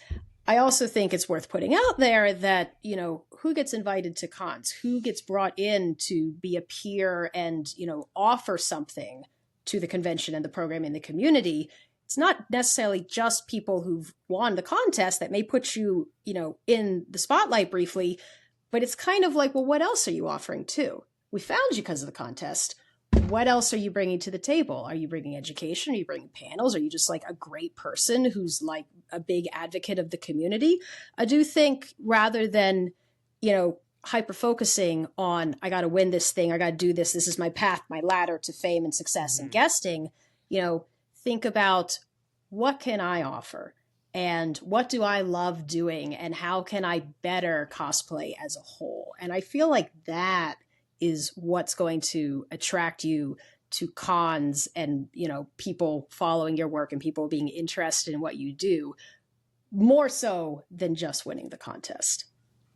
I also think it's worth putting out there that, who gets invited to cons, who gets brought in to be a peer and, offer something to the convention and the program in the community. It's not necessarily just people who've won the contest that may put you, in the spotlight briefly, but it's kind of like, well, what else are you offering too? We found you because of the contest. What else are you bringing to the table? Are you bringing education? Are you bringing panels? Are you just like a great person who's like a big advocate of the community? I do think rather than, hyper focusing on, I got to win this thing, I got to do this, this is my path, my ladder to fame and success and Mm-hmm. guesting, think about what can I offer and what do I love doing and how can I better cosplay as a whole? And I feel like that is what's going to attract you to cons and, people following your work and people being interested in what you do more so than just winning the contest.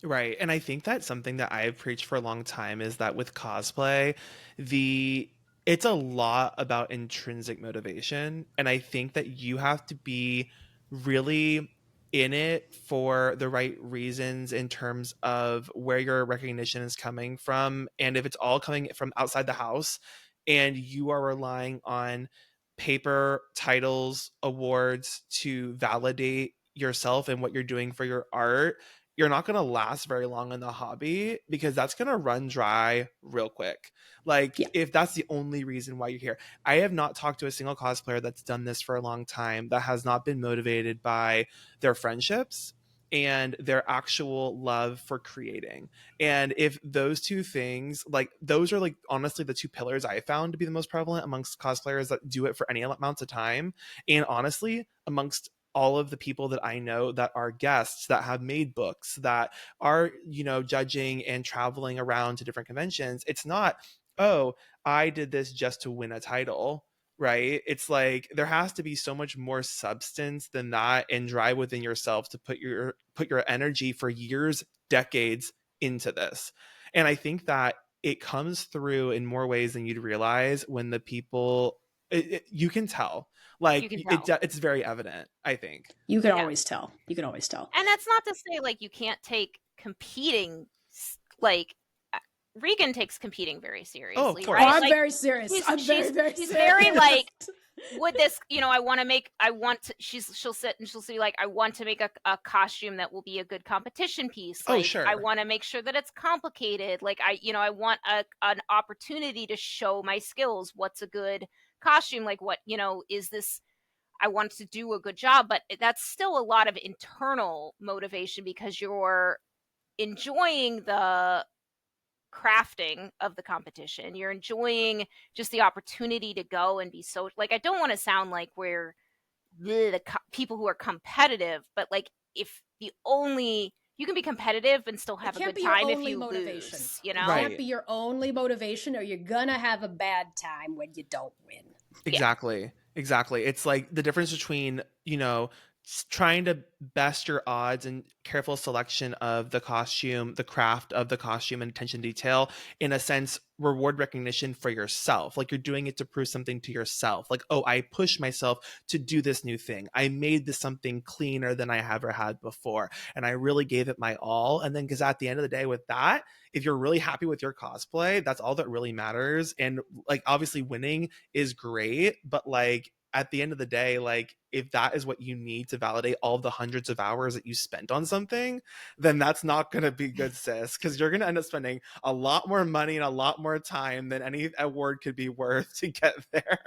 Right. And I think that's something that I've preached for a long time is that with cosplay, the it's a lot about intrinsic motivation. And I think that you have to be really in it for the right reasons in terms of where your recognition is coming from. And if it's all coming from outside the house and you are relying on paper, titles, awards to validate yourself and what you're doing for your art, you're not going to last very long in the hobby because that's going to run dry real quick. Like, Yeah. if that's the only reason why you're here. I have not talked to a single cosplayer that's done this for a long time that has not been motivated by their friendships and their actual love for creating. And if those two things, like, those are like honestly the two pillars I found to be the most prevalent amongst cosplayers that do it for any amounts of time. And honestly, amongst all of the people that I know that are guests that have made books that are, judging and traveling around to different conventions, it's not, oh, I did this just to win a title, right? It's like there has to be so much more substance than that and drive within yourself to put your energy for years, decades into this. And I think that it comes through in more ways than you'd realize when the people you can tell. You can tell. It's very evident, I think. You can Yeah. always tell. You can always tell. And that's not to say like you can't take competing like Regan takes competing very seriously, course. Oh, right? I'm Like, very serious. I'm very, very she's serious. very like, would this, you know, she'll sit and she'll say like, I want to make a costume that will be a good competition piece. Like, Sure. I want to make sure that it's complicated. Like I want an opportunity to show my skills. What's a good costume? Like what, is this, I want to do a good job, but that's still a lot of internal motivation because you're enjoying the crafting of the competition. You're enjoying just the opportunity to go and be so like, I don't want to sound like we're the people who are competitive, but like if you can be competitive and still have a good time if you motivation. lose, It can't be your only motivation or you're gonna have a bad time when you don't win. Exactly. It's like the difference between, trying to best your odds and careful selection of the costume, the craft of the costume and attention to detail, in a sense, reward recognition for yourself. Like you're doing it to prove something to yourself. Like, oh, I pushed myself to do this new thing. I made this something cleaner than I ever had before. And I really gave it my all. And then, because at the end of the day with that, if you're really happy with your cosplay, that's all that really matters. And like, obviously winning is great, but like, at the end of the day, like if that is what you need to validate all the hundreds of hours that you spent on something, then that's not going to be good, sis, because you're going to end up spending a lot more money and a lot more time than any award could be worth to get there.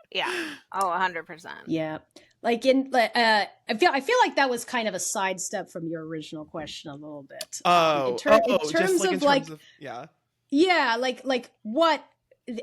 Yeah. Oh, 100%. Yeah. Like I feel like that was kind of a sidestep from your original question a little bit. In terms of yeah, like what,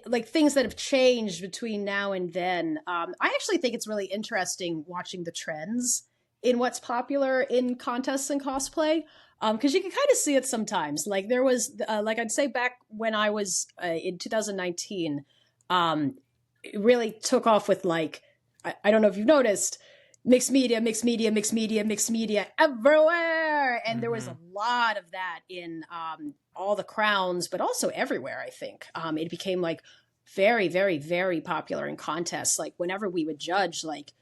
like things that have changed between now and then. I actually think it's really interesting watching the trends in what's popular in contests and cosplay. Because you can kind of see it sometimes. Like there was, like I'd say back when I was in 2019, it really took off with like, I don't know if you've noticed, mixed media everywhere. And there was a lot of that in all the crowns, but also everywhere, I think. It became like very, very, very popular in contests. Like whenever we would judge, like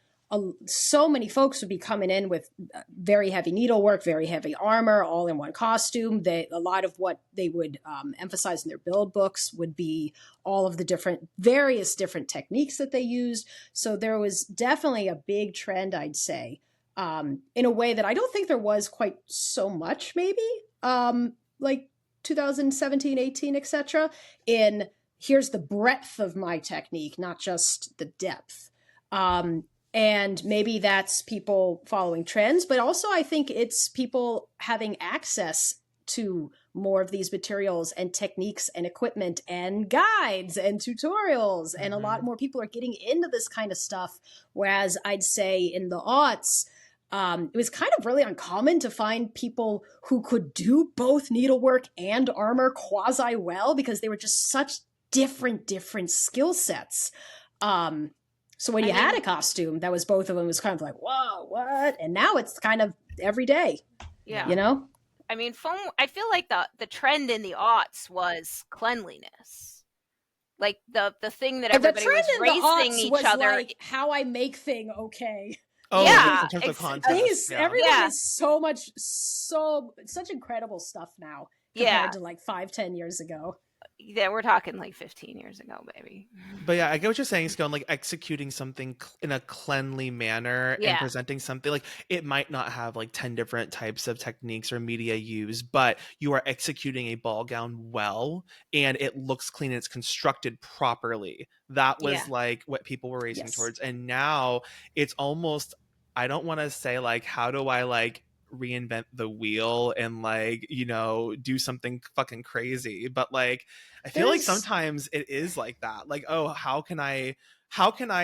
so many folks would be coming in with very heavy needlework, very heavy armor, all in one costume. A lot of what they would emphasize in their build books would be all of the various different techniques that they used. So there was definitely a big trend, I'd say, in a way that I don't think there was quite so much, maybe, like 2017, 18, etc. in here's the breadth of my technique, not just the depth. And maybe that's people following trends, but also I think it's people having access to more of these materials and techniques and equipment and guides and tutorials. And a lot more people are getting into this kind of stuff. Whereas I'd say in the aughts, it was kind of really uncommon to find people who could do both needlework and armor quasi well, because they were just such different skill sets. So when you had a costume that was both of them, it was kind of like, whoa, what? And now it's kind of every day. Yeah. You know? I mean, I feel like the trend in the aughts was cleanliness. Like the thing that everybody was racing each other. Like how I make thing okay. Oh, yeah, in terms of context. Everyone is such incredible stuff now compared to like 5-10 years ago. Yeah, we're talking like 15 years ago, baby. But yeah, I get what you're saying, Scone, like executing something in a cleanly manner and presenting something like it might not have like 10 different types of techniques or media used, but you are executing a ball gown well and it looks clean and it's constructed properly. That was like what people were racing towards. And now it's almost, I don't want to say like, how do I like reinvent the wheel and like, do something fucking crazy, but like I feel like sometimes it is like that, like, oh, how can I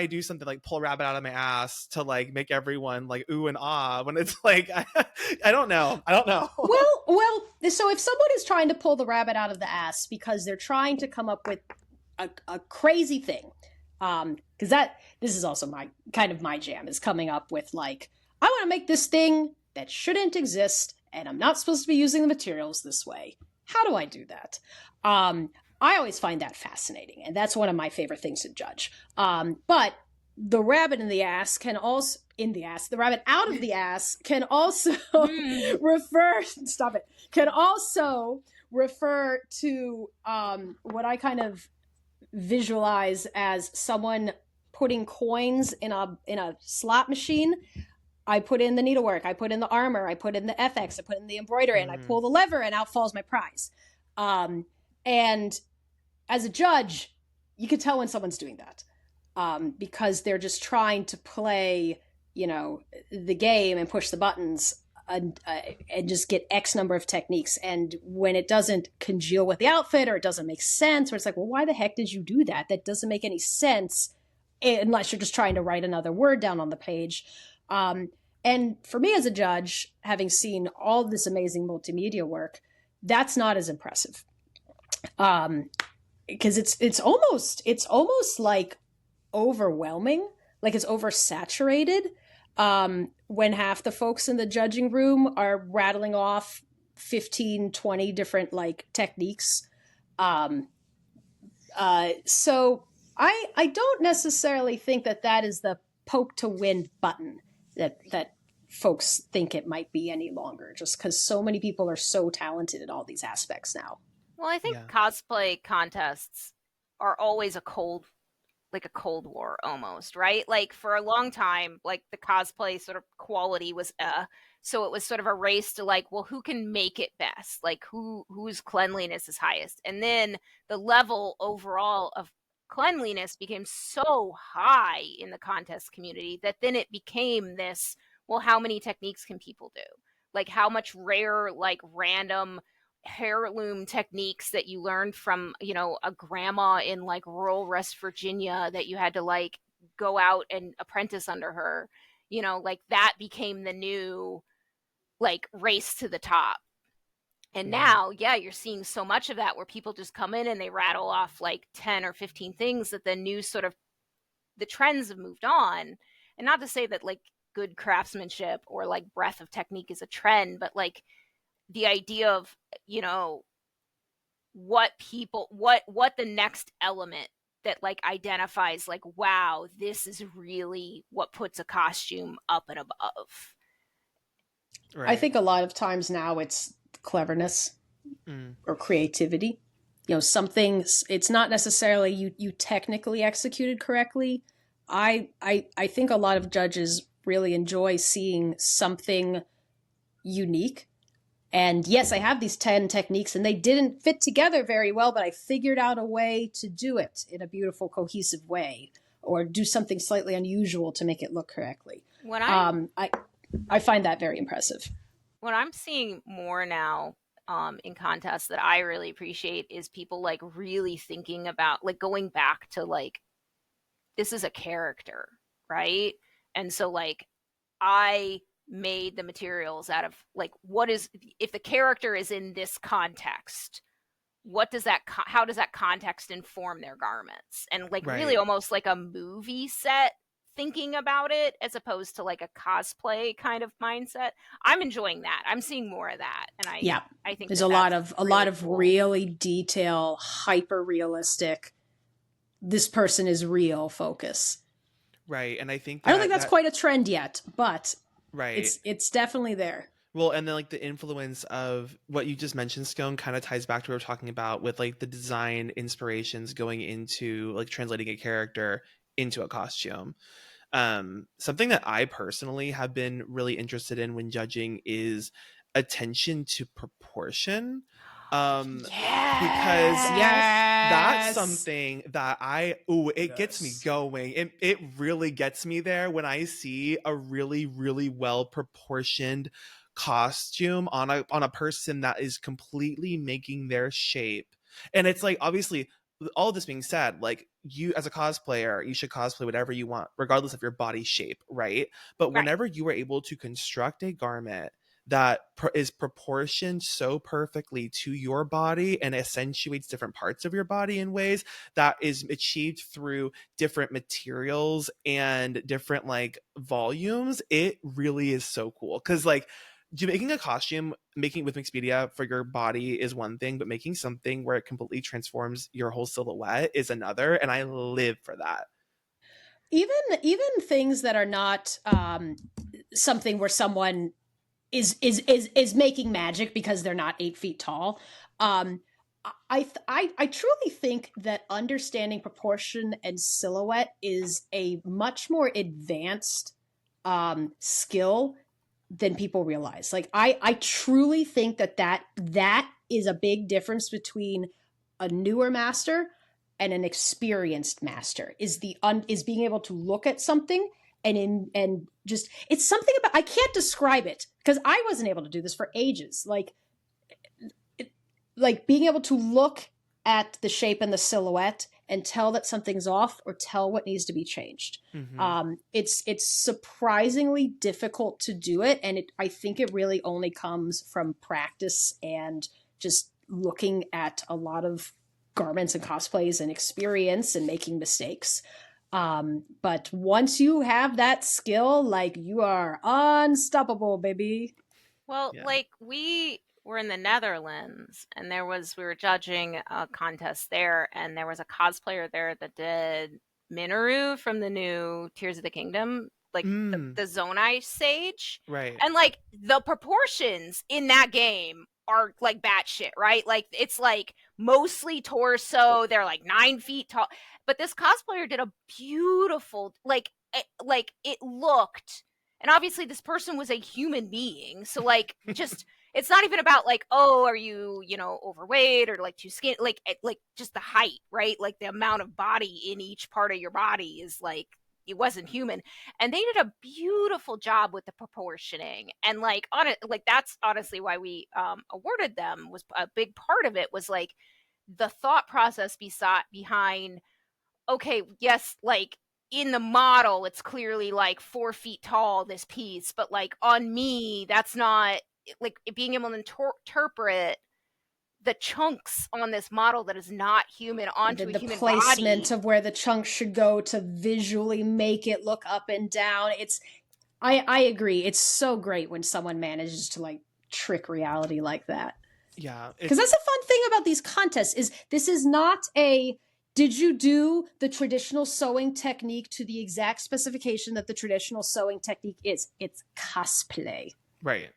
do something like pull a rabbit out of my ass to like make everyone like ooh and ah, when it's like I don't know well so if someone is trying to pull the rabbit out of the ass because they're trying to come up with a crazy thing, because this is also my jam, is coming up with like, I want to make this thing that shouldn't exist, and I'm not supposed to be using the materials this way. How do I do that? I always find that fascinating, and that's one of my favorite things to judge. But the rabbit in the ass can also the rabbit out of the ass can also refer. Stop it. Can also refer to what I kind of visualize as someone putting coins in a slot machine. I put in the needlework, I put in the armor, I put in the FX, I put in the embroidery, and I pull the lever, and out falls my prize. And as a judge, you can tell when someone's doing that, because they're just trying to play, the game and push the buttons and just get X number of techniques. And when it doesn't congeal with the outfit, or it doesn't make sense, or it's like, well, why the heck did you do that? That doesn't make any sense unless you're just trying to write another word down on the page. And for me as a judge, having seen all this amazing multimedia work, that's not as impressive. Because it's almost like overwhelming, like it's oversaturated. When half the folks in the judging room are rattling off 15, 20 different like techniques. So I don't necessarily think that is the poke to win button that folks think it might be any longer, just because so many people are so talented in all these aspects now. Well, I think cosplay contests are always a cold war almost, right? Like for a long time, like the cosplay sort of quality was so it was sort of a race to like, well, who can make it best? Like whose cleanliness is highest? And then the level overall of cleanliness became so high in the contest community that then it became this, well, how many techniques can people do? Like how much rare, like random heirloom techniques that you learned from, a grandma in like rural West Virginia that you had to like go out and apprentice under her, like that became the new like race to the top. And now, you're seeing so much of that where people just come in and they rattle off like 10 or 15 things that the new sort of the trends have moved on. And not to say that like good craftsmanship or like breadth of technique is a trend, but like the idea of, what the next element that like identifies like, wow, this is really what puts a costume up and above. Right. I think a lot of times now it's cleverness or creativity. Something, it's not necessarily you technically executed correctly. I think a lot of judges really enjoy seeing something unique. And yes, I have these 10 techniques and they didn't fit together very well, but I figured out a way to do it in a beautiful, cohesive way, or do something slightly unusual to make it look correctly. I find that very impressive. What I'm seeing more now in contests that I really appreciate is people like really thinking about like going back to like, this is a character, right? And so like I made the materials out of like, what is, if the character is in this context, how does that context inform their garments? And like really almost like a movie set thinking about it as opposed to like a cosplay kind of mindset. I'm enjoying that. I'm seeing more of that. And I think there's a lot of cool. Really detail, hyper realistic, this person is real focus. Right. And I think I don't think that's quite a trend yet, but right. It's definitely there. Well, and then like the influence of what you just mentioned, Scone, kind of ties back to what we were talking about with like the design inspirations going into like translating a character into a costume. Something that I personally have been really interested in when judging is attention to proportion. Because that's something that it gets me going. It really gets me there when I see a really, really well proportioned costume on a person that is completely making their shape. And it's like, obviously, all of this being said, like you as a cosplayer, you should cosplay whatever you want, regardless of your body shape, right? But whenever you are able to construct a garment that is proportioned so perfectly to your body and accentuates different parts of your body in ways that is achieved through different materials and different like volumes, it really is so cool. Because like making a costume, making with Mixpedia for your body is one thing, but making something where it completely transforms your whole silhouette is another, and I live for that. Even things that are not something where someone is making magic because they're not 8 feet tall. I truly think that understanding proportion and silhouette is a much more advanced skill than people realize. Like I truly think that is a big difference between a newer master and an experienced master is is being able to look at something and just it's something about I can't describe it because I wasn't able to do this for ages. Like being able to look at the shape and the silhouette and tell that something's off or tell what needs to be changed. It's surprisingly difficult to do it, and I think it really only comes from practice and just looking at a lot of garments and cosplays and experience and making mistakes. But once you have that skill, like you are unstoppable, baby. Well, like we were in the Netherlands and we were judging a contest there, and there was a cosplayer there that did Minoru from the new Tears of the Kingdom, like the Zonai sage. Right. And like the proportions in that game are like batshit, right? Like it's like mostly torso, they're like 9 feet tall. But this cosplayer did a beautiful, like it looked, and obviously this person was a human being, so like just it's not even about like, oh, are you, overweight or like too skinny, like just the height, right? Like the amount of body in each part of your body is like it wasn't human. And they did a beautiful job with the proportioning, and like on it, like that's honestly why we awarded them. Was a big part of it was like the thought process behind, okay, yes, like in the model it's clearly like 4 feet tall, this piece, but like on me that's not, like being able to interpret the chunks on this model that is not human onto a human body. The placement of where the chunks should go to visually make it look up and down. I agree. It's so great when someone manages to like trick reality like that. Yeah. Because that's a fun thing about these contests is this is not a, did you do the traditional sewing technique to the exact specification that the traditional sewing technique is? It's cosplay. Right.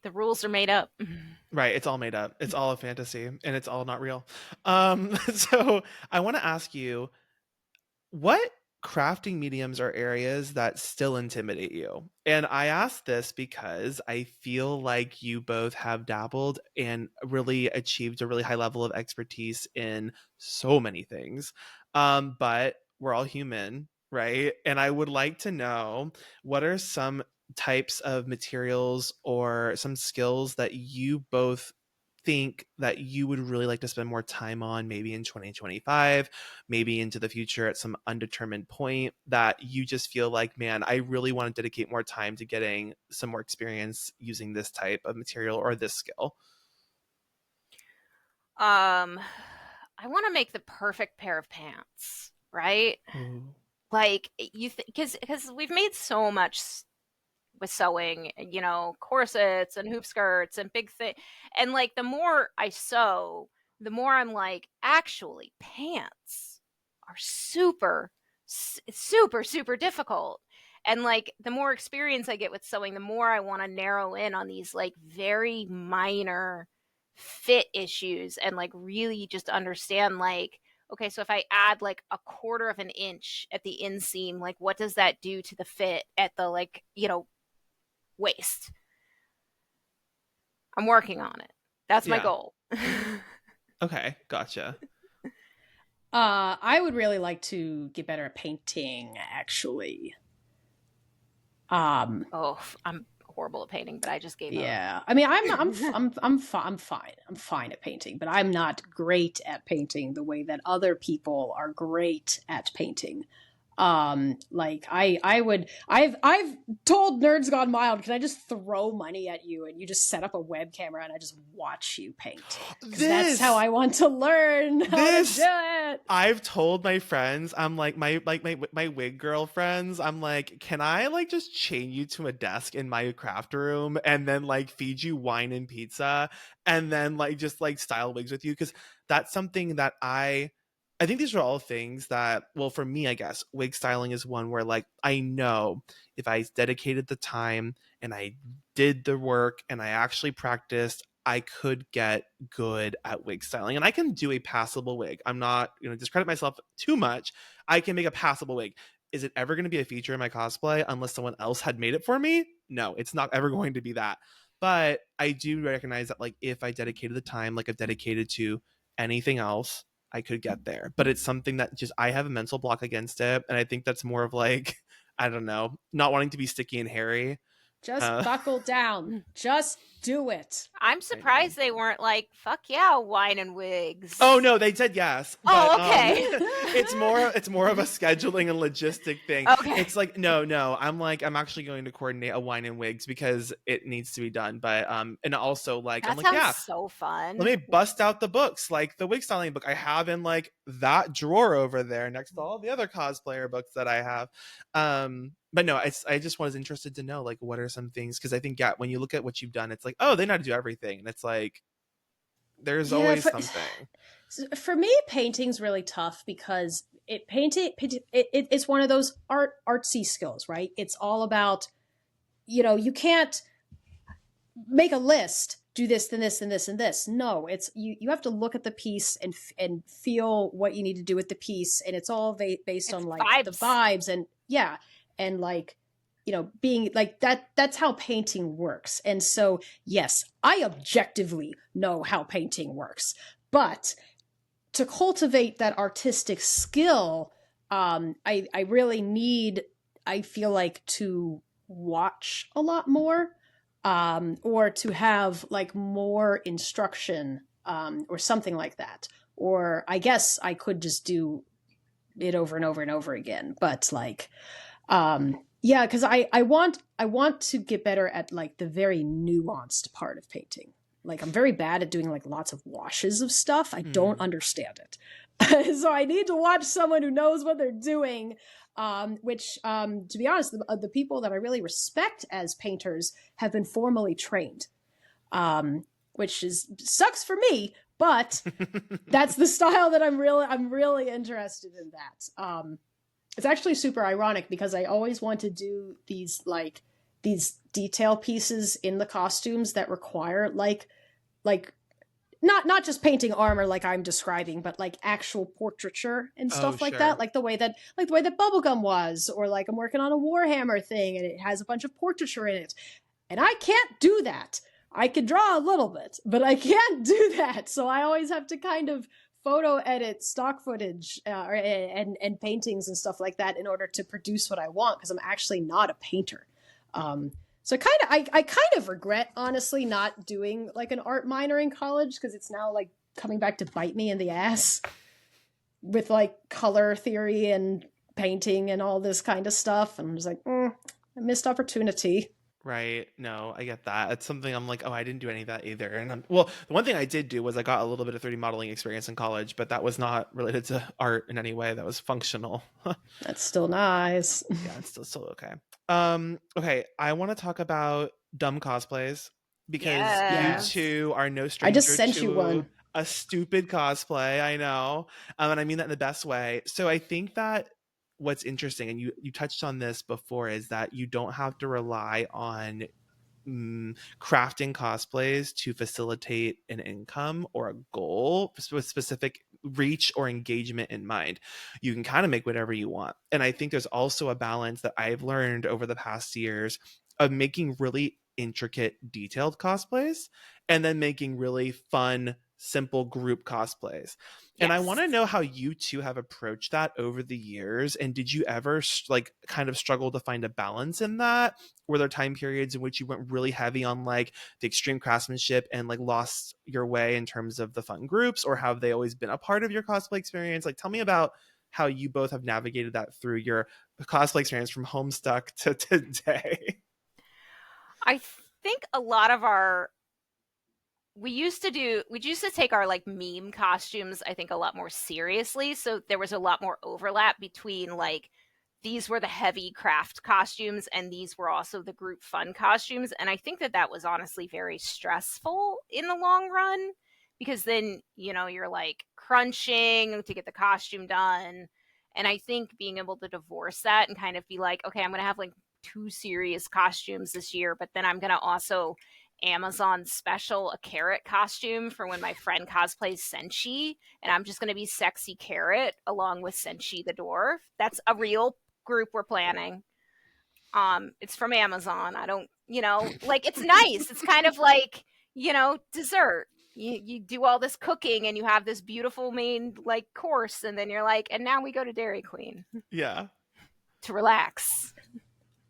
The rules are made up. Right. It's all made up. It's all a fantasy and it's all not real. So I want to ask you, what crafting mediums are areas that still intimidate you? And I ask this because I feel like you both have dabbled and really achieved a really high level of expertise in so many things. But we're all human, right? And I would like to know, what are some types of materials or some skills that you both think that you would really like to spend more time on, maybe in 2025, maybe into the future at some undetermined point, that you just feel like, man, I really want to dedicate more time to getting some more experience using this type of material or this skill? I want to make the perfect pair of pants, right? Ooh. Like because we've made so much with sewing, corsets and hoop skirts and big thing, and like the more I sew, the more I'm like, actually pants are super difficult. And like the more experience I get with sewing, the more I want to narrow in on these like very minor fit issues and like really just understand, like, okay, so if I add like a 1/4 of an inch at the inseam, like what does that do to the fit at the, like, waist? I'm working on it. That's my goal. Okay, gotcha. I would really like to get better at painting, actually. I'm horrible at painting, but I just gave up. Yeah, I mean, I'm fine at painting, but I'm not great at painting the way that other people are great at painting. Like I've told Nerds Gone Wild, can I just throw money at you and you just set up a web camera and I just watch you paint? Because that's how This I want to learn how to this do it. I've told my friends, I'm like my wig girlfriends, I'm like, can I like just chain you to a desk in my craft room and then like feed you wine and pizza and then like just like style wigs with you? Because that's something that I think these are all things that, well, for me, I guess wig styling is one where like I know if I dedicated the time and I did the work and I actually practiced, I could get good at wig styling. And I can do a passable wig. I'm not going to discredit myself too much. I can make a passable wig. Is it ever going to be a feature in my cosplay unless someone else had made it for me? No, it's not ever going to be that. But I do recognize that like if I dedicated the time like I've dedicated to anything else, I could get there. But it's something that just I have a mental block against it. And I think that's more of like, I don't know, not wanting to be sticky and hairy. Just buckle down. Just do it. I'm surprised they weren't like, fuck yeah, wine and wigs. Oh no, they said yes. Oh, But, okay. it's more of a scheduling and logistic thing. Okay. It's like no. I'm actually going to coordinate a wine and wigs because it needs to be done. But and also like That I'm like, sounds yeah, so fun. let me bust out the books, like the wig styling book I have in like that drawer over there next to all the other cosplayer books that I have. But no, I just was interested to know like what are some things, because I think yeah, when you look at what you've done, it's like, oh, they know how to do everything, and it's like there's always something. For me, painting's really tough because it's one of those artsy skills, right? It's all about, you can't make a list, do this, then this, and this, and this. No, it's you have to look at the piece and feel what you need to do with the piece, and it's all based on like vibes. the vibes and yeah, and like being like that. That's how painting works. And so yes, I objectively know how painting works, but to cultivate that artistic skill, I really need, I feel like, to watch a lot more, or to have like more instruction, or something like that. Or I guess I could just do it over and over and over again. But like, yeah, because I want to get better at like the very nuanced part of painting. Like I'm very bad at doing like lots of washes of stuff. I don't understand it. So I need to watch someone who knows what they're doing. Which, to be honest, the people that I really respect as painters have been formally trained, which sucks for me, but that's the style that I'm really interested in that. It's actually super ironic because I always want to do these detail pieces in the costumes that require like not just painting armor like I'm describing, but like actual portraiture and stuff like that, like the way that Bubblegum was, or like I'm working on a Warhammer thing and it has a bunch of portraiture in it, and I can't do that. I can draw a little bit, but I can't do that. So I always have to kind of photo edit stock footage, and paintings and stuff like that in order to produce what I want, because I'm actually not a painter. So I kind of regret, honestly, not doing like an art minor in college, because it's now like coming back to bite me in the ass with like color theory and painting and all this kind of stuff. And I'm just like, I missed opportunity. Right. No, I get that. It's something I'm like, oh, I didn't do any of that either. And well, the one thing I did do was I got a little bit of 3D modeling experience in college, but that was not related to art in any way. That was functional. That's still nice. Yeah, it's still okay. Okay, I want to talk about dumb cosplays, because you two are no stranger I just sent to you one. a stupid cosplay. I know, and I mean that in the best way. So I think that what's interesting, and you touched on this before, is that you don't have to rely on crafting cosplays to facilitate an income or a goal with specific reach or engagement in mind. You can kind of make whatever you want. And I think there's also a balance that I've learned over the past years of making really intricate, detailed cosplays and then making really fun, simple group cosplays. And I want to know how you two have approached that over the years. And did you ever like kind of struggle to find a balance in that? Were there time periods in which you went really heavy on like the extreme craftsmanship and like lost your way in terms of the fun groups, or have they always been a part of your cosplay experience? Like, tell me about how you both have navigated that through your cosplay experience from Homestuck to today. I think a lot of our we used to take our like meme costumes, I think, a lot more seriously. So there was a lot more overlap between like these were the heavy craft costumes and these were also the group fun costumes. And I think that that was honestly very stressful in the long run because then, you're like crunching to get the costume done. And I think being able to divorce that and kind of be like, okay, I'm going to have like two serious costumes this year, but then I'm going to also Amazon special a carrot costume for when my friend cosplays Senshi, and I'm just going to be sexy carrot along with Senshi the dwarf. That's a real group we're planning. It's from Amazon. I don't, like it's nice. It's kind of like, dessert. You do all this cooking and you have this beautiful main like course, and then you're like, and now we go to Dairy Queen. Yeah. To relax.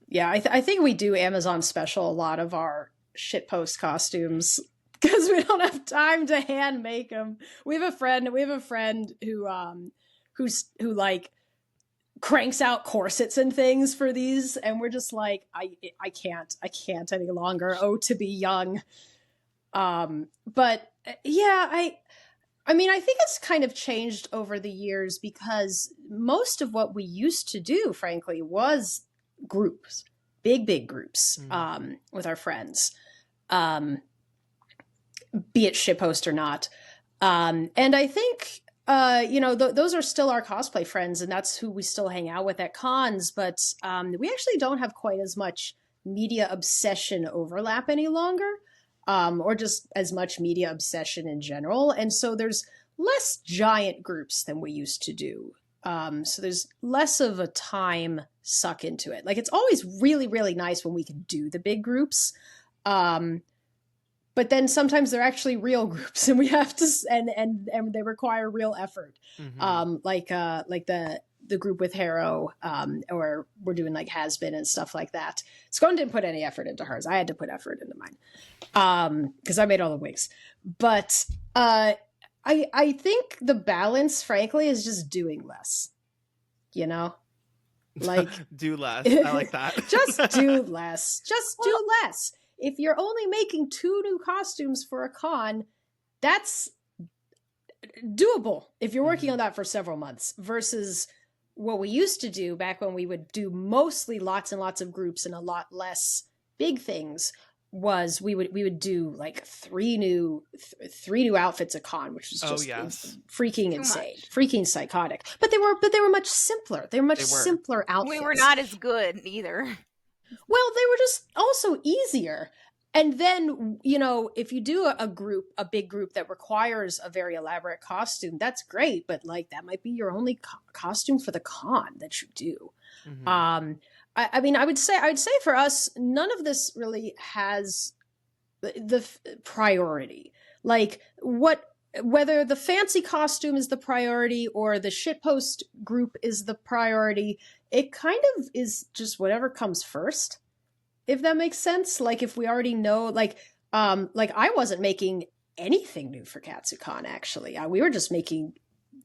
Yeah, I think we do Amazon special a lot of our shitpost costumes because we don't have time to hand make them. We have a friend who like cranks out corsets and things for these, and we're just like, I can't any longer. Oh, to be young. But yeah, I mean, I think it's kind of changed over the years because most of what we used to do, frankly, was groups, big groups, with our friends, be it shitpost or not. And I think, those are still our cosplay friends, and that's who we still hang out with at cons. But we actually don't have quite as much media obsession overlap any longer, or just as much media obsession in general. And so there's less giant groups than we used to do. So there's less of a time suck into it. Like it's always really, really nice when we can do the big groups. But then sometimes they're actually real groups and we have to, and they require real effort. Like the group with Harrow, or we're doing like Has-Been and stuff like that. Scone didn't put any effort into hers. I had to put effort into mine. Cause I made all the wigs, but, I think the balance, frankly, is just doing less, like do less. I like that. Just do less. Do less. If you're only making 2 new costumes for a con, that's doable if you're working on that for several months versus what we used to do back when we would do mostly lots and lots of groups and a lot less big things. Was we would do like 3 new outfits a con, which was just freaking insane, freaking psychotic. But they were much simpler. They were much simpler outfits. We were not as good either. Well, they were just also easier. And then, if you do a big group that requires a very elaborate costume, that's great. But like that might be your only costume for the con that you do. I mean, I would say for us, none of this really has the priority. Like whether the fancy costume is the priority or the shitpost group is the priority, it kind of is just whatever comes first, if that makes sense. Like if we already know, like I wasn't making anything new for KatsuCon, actually. We were just making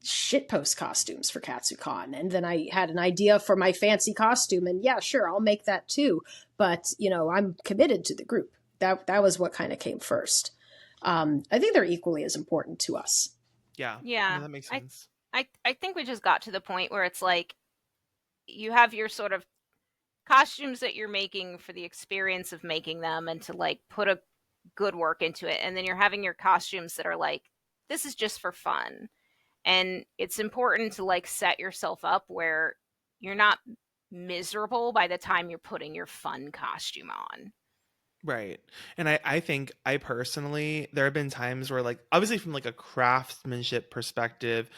shitpost costumes for KatsuCon, and then I had an idea for my fancy costume, and yeah, sure, I'll make that too. But I'm committed to the group. That was what kind of came first. I think they're equally as important to us. Yeah, yeah, no, that makes sense. I think we just got to the point where it's like you have your sort of costumes that you're making for the experience of making them and to like put a good work into it, and then you're having your costumes that are like, this is just for fun. And it's important to like set yourself up where you're not miserable by the time you're putting your fun costume on. Right. And I think I personally, there have been times where like, obviously from like a craftsmanship perspective,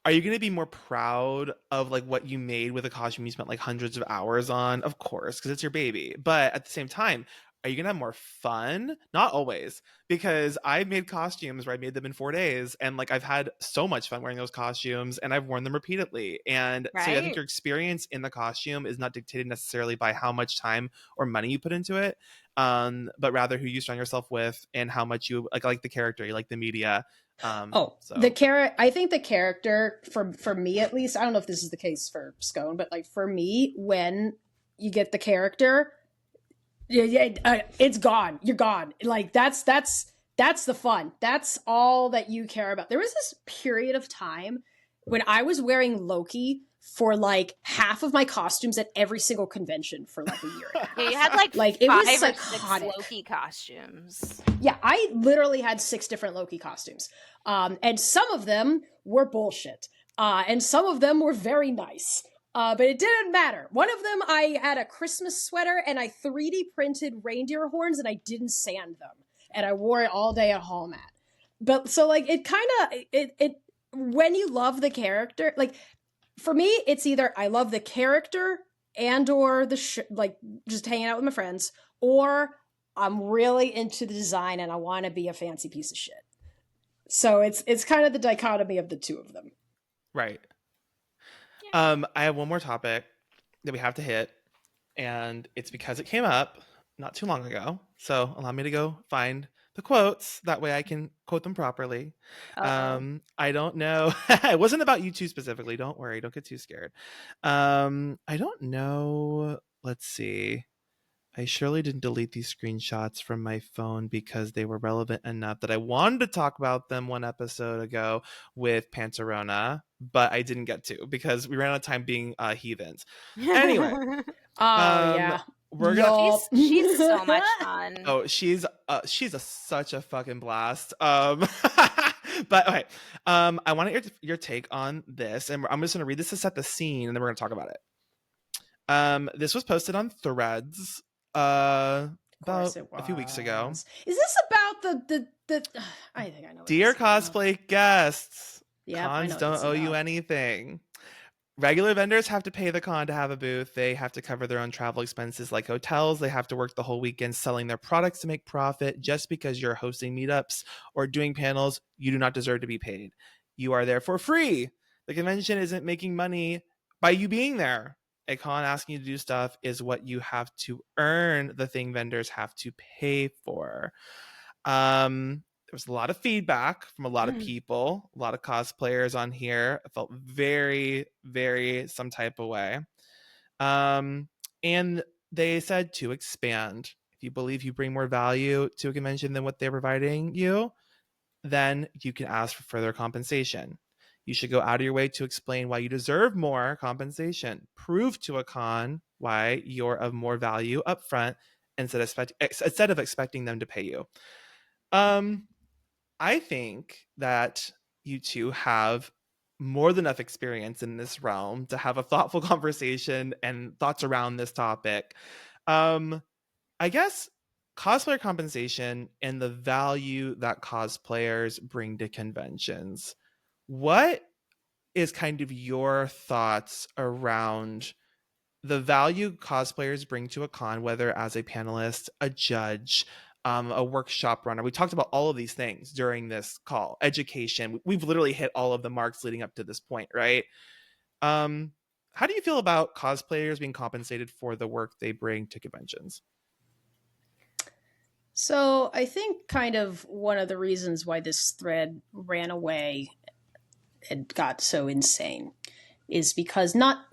are you going to be more proud of like what you made with a costume you spent like hundreds of hours on? Of course, because it's your baby. But at the same time, are you gonna have more fun? Not always, because I've made costumes where I made them in 4 days, and like I've had so much fun wearing those costumes, and I've worn them repeatedly. And so I think Right. your experience in the costume is not dictated necessarily by how much time or money you put into it, but rather who you surround yourself with and how much you like the character, you like the media. Oh, the So character. I think the character, for me at least, I don't know if this is the case for Scone, but like for me, when you get the character, it's gone. You're gone. Like that's the fun. That's all that you care about. There was this period of time when I was wearing Loki for like half of my costumes at every single convention for like a year and a half. Yeah, you had like It was 5 or 6 psychotic. Loki costumes. Yeah, I literally had 6 different Loki costumes. And some of them were bullshit. And some of them were very nice. But it didn't matter. One of them, I had a Christmas sweater and I 3D printed reindeer horns and I didn't sand them. And I wore it all day at home at. But so like it kind of, it when you love the character, like for me, it's either I love the character and or like just hanging out with my friends, or I'm really into the design and I want to be a fancy piece of shit. So it's kind of the dichotomy of the two of them. right. I have one more topic that we have to hit, and it's because it came up not too long ago. So allow me to go find the quotes. That way I can quote them properly. I don't know. It wasn't about you two specifically. Don't worry. Don't get too scared. I don't know. Let's see. I surely didn't delete these screenshots from my phone because they were relevant enough that I wanted to talk about them one episode ago with Pantarona, but I didn't get to because we ran out of time being heathens. Anyway, Yeah. we're gonna. She's so much fun. Oh, she's such a fucking blast. But okay, I want your take on this, and I'm just gonna read this to set the scene, and then we're gonna talk about it. This was posted on Threads about a few weeks ago. Is this about the I think I know. Dear cosplay guests, yeah, cons don't owe you anything. Regular vendors have to pay the con to have a booth. They have to cover their own travel expenses like hotels. They have to work the whole weekend selling their products to make profit. Just because you're hosting meetups or doing panels, you do not deserve to be paid. You are there for free. The convention isn't making money by you being there. A con asking you to do stuff is what you have to earn. The thing vendors have to pay for. There was a lot of feedback from a lot of people, a lot of cosplayers on here. I felt very, very some type of way. And they said to expand. If you believe you bring more value to a convention than what they're providing you, then you can ask for further compensation. You should go out of your way to explain why you deserve more compensation. Prove to a con why you're of more value up front instead of expecting them to pay you. I think that you two have more than enough experience in this realm to have a thoughtful conversation and thoughts around this topic. I guess cosplayer compensation and the value that cosplayers bring to conventions. What is kind of your thoughts around the value cosplayers bring to a con, whether as a panelist, a judge, a workshop runner? We talked about all of these things during this call. Education. We've literally hit all of the marks leading up to this point, right? How do you feel about cosplayers being compensated for the work they bring to conventions? So I think kind of one of the reasons why this thread ran away and got so insane is because not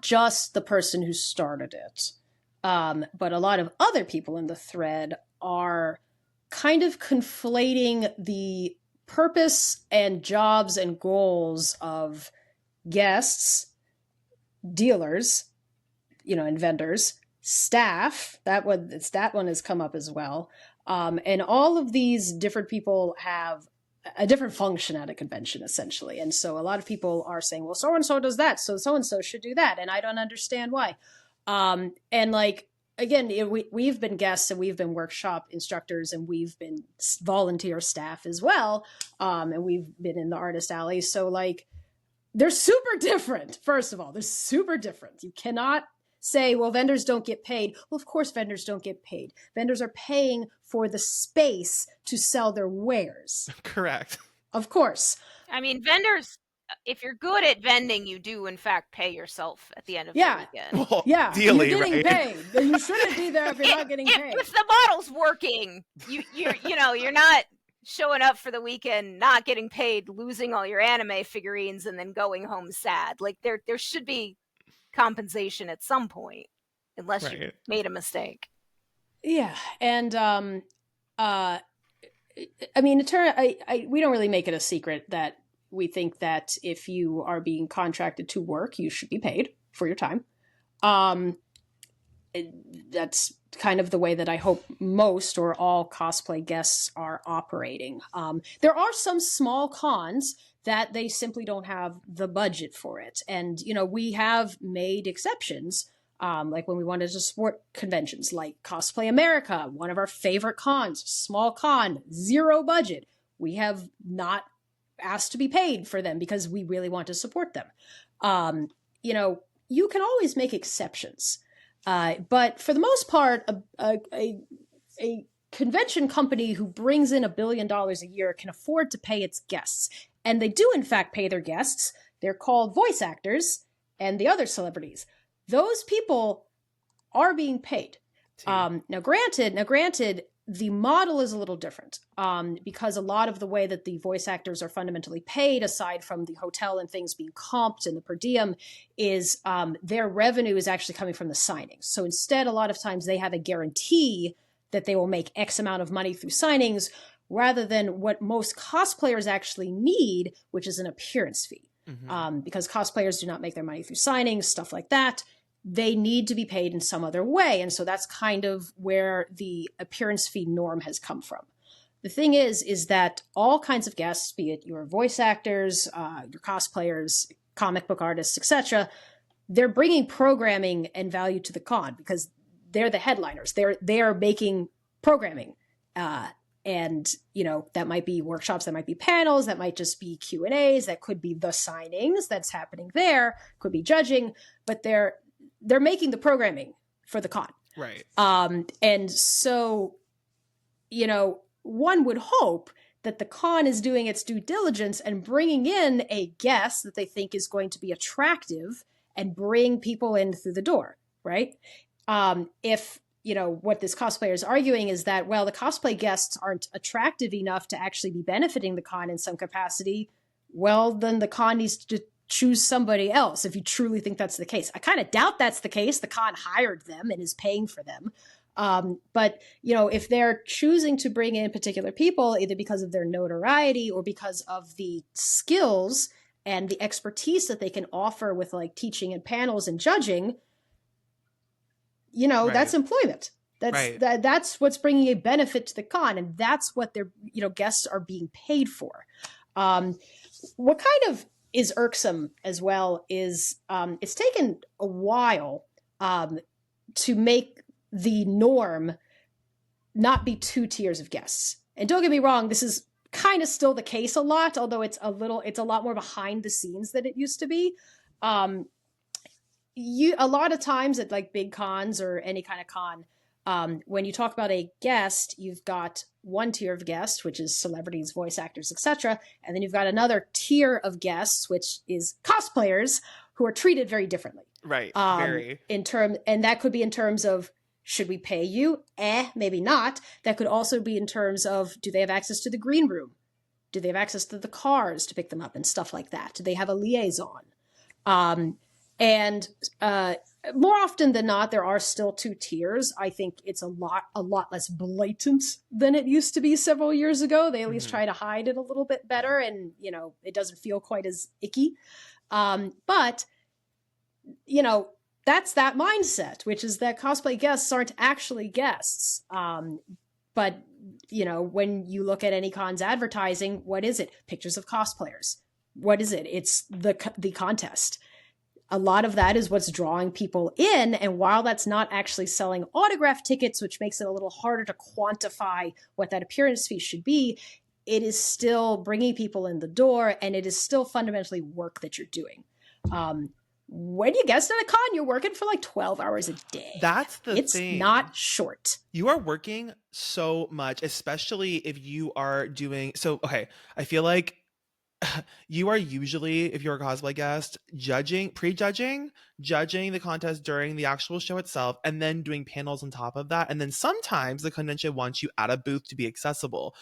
just the person who started it, but a lot of other people in the thread are kind of conflating the purpose and jobs and goals of guests, dealers, and vendors, staff. That one has come up as well. And all of these different people have a different function at a convention, essentially. And so a lot of people are saying, well, so-and-so does that, so so-and-so should do that. And I don't understand why. And like, again, we've been guests and we've been workshop instructors and we've been volunteer staff as well. And we've been in the artist alley. So like, they're super different. First of all, they're super different. You cannot say, well, vendors don't get paid. Well, of course, vendors don't get paid. Vendors are paying for the space to sell their wares. Correct. Of course. I mean, vendors, if you're good at vending, you do in fact pay yourself at the end of the weekend. Well, Yeah, ideally, you're getting right? paid. Then you shouldn't be there if you're not getting paid. If the model's working, you're not showing up for the weekend, not getting paid, losing all your anime figurines, and then going home sad. Like there should be compensation at some point, unless you made a mistake. Yeah, and I mean, we don't really make it a secret that we think that if you are being contracted to work, you should be paid for your time. That's kind of the way that I hope most or all cosplay guests are operating. There are some small cons that they simply don't have the budget for it. And, we have made exceptions, like when we wanted to support conventions like Cosplay America, one of our favorite cons, small con, zero budget. We have not asked to be paid for them because we really want to support them. You can always make exceptions. But for the most part, a convention company who brings in $1 billion a year can afford to pay its guests. And they do, in fact, pay their guests. They're called voice actors and the other celebrities. Those people are being paid. Now, granted, the model is a little different because a lot of the way that the voice actors are fundamentally paid, aside from the hotel and things being comped and the per diem, is their revenue is actually coming from the signings. So instead, a lot of times they have a guarantee that they will make X amount of money through signings, rather than what most cosplayers actually need, which is an appearance fee. Mm-hmm. Because cosplayers do not make their money through signings, stuff like that. They need to be paid in some other way. And so that's kind of where the appearance fee norm has come from. The thing is that all kinds of guests, be it your voice actors, your cosplayers, comic book artists, etc., they're bringing programming and value to the con because they're the headliners. They are making programming. And, that might be workshops, that might be panels, that might just be Q&As, that could be the signings that's happening there, could be judging, but they're making the programming for the con. Right. And so, one would hope that the con is doing its due diligence and bringing in a guest that they think is going to be attractive and bring people in through the door, right? If, what this cosplayer is arguing is that, well, the cosplay guests aren't attractive enough to actually be benefiting the con in some capacity, well, then the con needs to choose somebody else if you truly think that's the case. I kind of doubt that's the case. The con hired them and is paying for them. But, if they're choosing to bring in particular people, either because of their notoriety or because of the skills and the expertise that they can offer with like teaching and panels and judging, right. That's employment. That's what's bringing a benefit to the con. And that's what their, guests are being paid for. What kind of is irksome as well is it's taken a while to make the norm not be 2 tiers of guests. And don't get me wrong, this is kind of still the case a lot, although it's a lot more behind the scenes than it used to be. A lot of times at like big cons or any kind of con, when you talk about a guest, you've got one tier of guests, which is celebrities, voice actors, etc. And then you've got another tier of guests, which is cosplayers, who are treated very differently. Right. Very. And that could be in terms of, should we pay you? Maybe not. That could also be in terms of, do they have access to the green room? Do they have access to the cars to pick them up and stuff like that? Do they have a liaison? And more often than not, there are still 2 tiers. I think it's a lot less blatant than it used to be several years ago. They at least try to hide it a little bit better, and it doesn't feel quite as icky. But that's that mindset, which is that cosplay guests aren't actually guests. But when you look at any con's advertising, what is it? Pictures of cosplayers. What is it? It's the contest. A lot of that is what's drawing people in. And while that's not actually selling autograph tickets, which makes it a little harder to quantify what that appearance fee should be, it is still bringing people in the door, and it is still fundamentally work that you're doing. when you guest at a con, you're working for like 12 hours a day. That's the It's thing. not short. You are working so much, especially if you are doing so. Okay, I feel like you are usually, if you're a cosplay guest, judging the contest during the actual show itself, and then doing panels on top of that. And then sometimes the convention wants you at a booth to be accessible.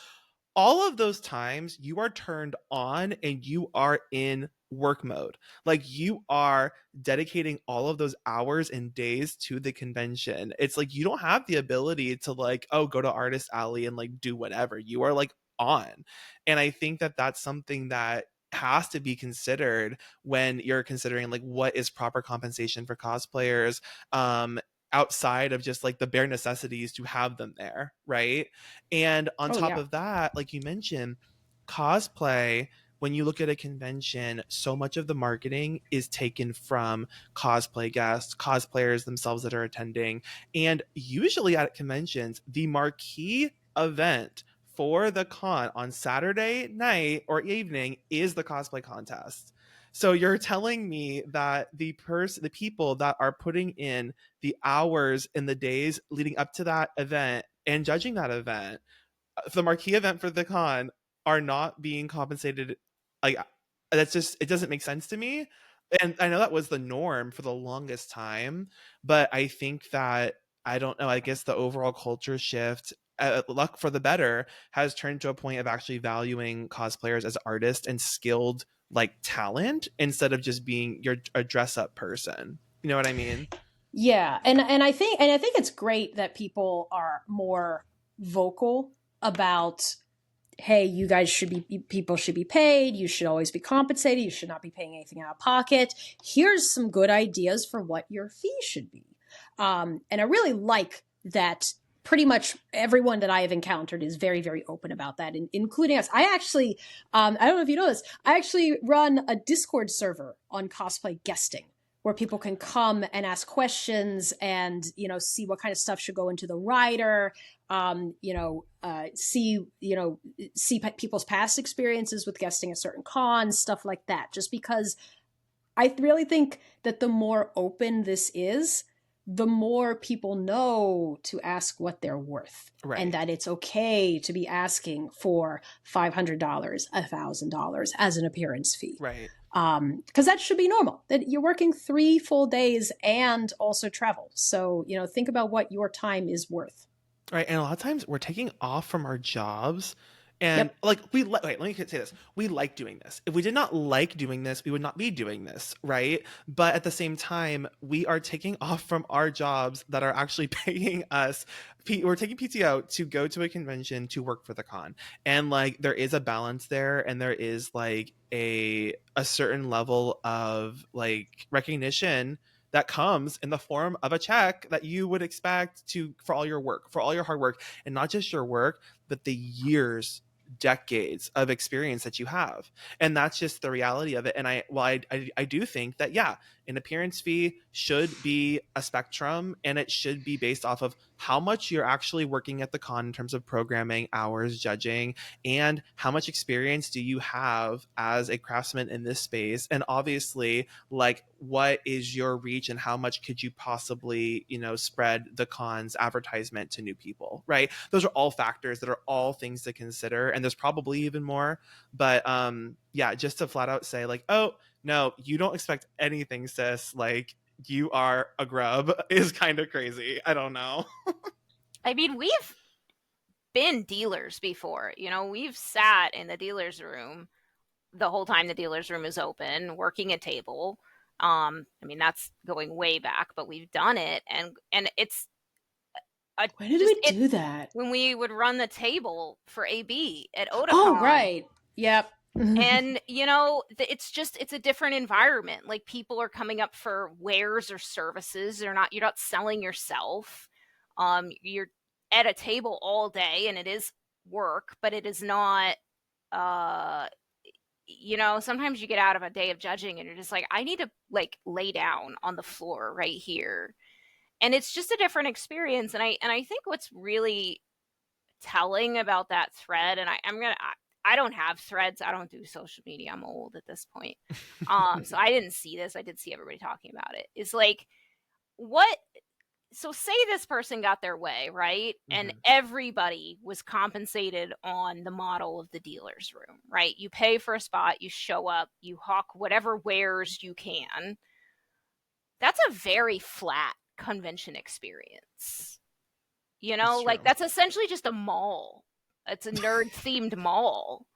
All of those times you are turned on and you are in work mode. Like you are dedicating all of those hours and days to the convention. It's like you don't have the ability to like, oh, go to Artist Alley and like do whatever. You are like on. And I think that that's something that has to be considered when you're considering like what is proper compensation for cosplayers, outside of just like the bare necessities to have them there, right? And on Oh, top yeah. of that, like you mentioned, cosplay, when you look at a convention, so much of the marketing is taken from cosplay guests, cosplayers themselves that are attending. And usually at conventions, the marquee event for the con on Saturday night or evening is the cosplay contest. So you're telling me that the people that are putting in the hours and the days leading up to that event and judging that event, the marquee event for the con, are not being compensated. Like that's just, it doesn't make sense to me. And I know that was the norm for the longest time, but I think that, I don't know, I guess the overall culture shift, luck for the better, has turned to a point of actually valuing cosplayers as artists and skilled like talent instead of just being your a dress up person. You know what I mean? Yeah, and I think it's great that people are more vocal about, hey, you guys should be, people should be paid, you should always be compensated, you should not be paying anything out of pocket. Here's some good ideas for what your fee should be. And I really like that pretty much everyone that I have encountered is very, very open about that, including us. I actually, I don't know if you know this, I actually run a Discord server on cosplay guesting where people can come and ask questions and, see what kind of stuff should go into the rider, see people's past experiences with guesting at certain cons, stuff like that. Just because I really think that the more open this is, the more people know to ask what they're worth, and Right. that it's okay to be asking for $500, $1,000 as an appearance fee. Right. Because that should be normal. That you're working 3 full days and also travel. So, think about what your time is worth. Right. And a lot of times we're taking off from our jobs. And Yep. like wait, let me say this. We like doing this. If we did not like doing this, we would not be doing this, right? But at the same time, we are taking off from our jobs that are actually paying us. We're taking PTO to go to a convention to work for the con. And like there is a balance there, and there is like a certain level of like recognition that comes in the form of a check that you would expect to, for all your work, for all your hard work, and not just your work, but the years, decades of experience that you have. And that's just the reality of it. And I do think that, yeah, an appearance fee should be a spectrum, and it should be based off of how much you're actually working at the con in terms of programming, hours, judging, and how much experience do you have as a craftsman in this space. And obviously, like, what is your reach and how much could you possibly, spread the con's advertisement to new people, right? Those are all factors that are all things to consider, and there's probably even more. But yeah, just to flat out say like, oh no, you don't expect anything, sis, like you are a grub, is kind of crazy. I don't know. I mean, we've been dealers before. We've sat in the dealer's room the whole time the dealer's room is open, working a table. I mean, that's going way back, but we've done it, and it's When did just we it do that? when we would run the table for AB at Oh, Otakon. right. Yep. And it's a different environment. Like, people are coming up for wares or services. You're not selling yourself. You're at a table all day, and it is work, but it is not. Uh, Sometimes you get out of a day of judging, and you're just like, I need to like lay down on the floor right here, and it's just a different experience. And I think what's really telling about that thread, and I'm gonna I don't have threads. I don't do social media. I'm old at this point. So I didn't see this. I did see everybody talking about it. It's like, what? So say this person got their way, right? And everybody was compensated on the model of the dealer's room, right? You pay for a spot, you show up, you hawk whatever wares you can. That's a very flat convention experience. You know, like that's essentially just a mall. It's a nerd themed mall.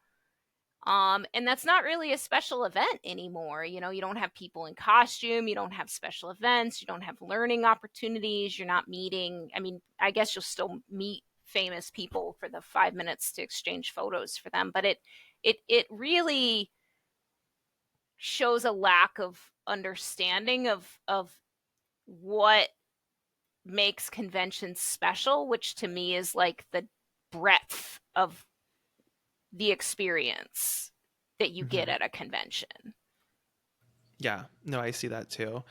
And that's not really a special event anymore. You know, you don't have people in costume, you don't have special events, you don't have learning opportunities, you're not meeting. I mean, I guess you'll still meet famous people for the 5 minutes to exchange photos for them, but it really shows a lack of understanding of what makes conventions special, which to me is like the breadth of the experience that you get at a convention. Yeah, no, I see that too.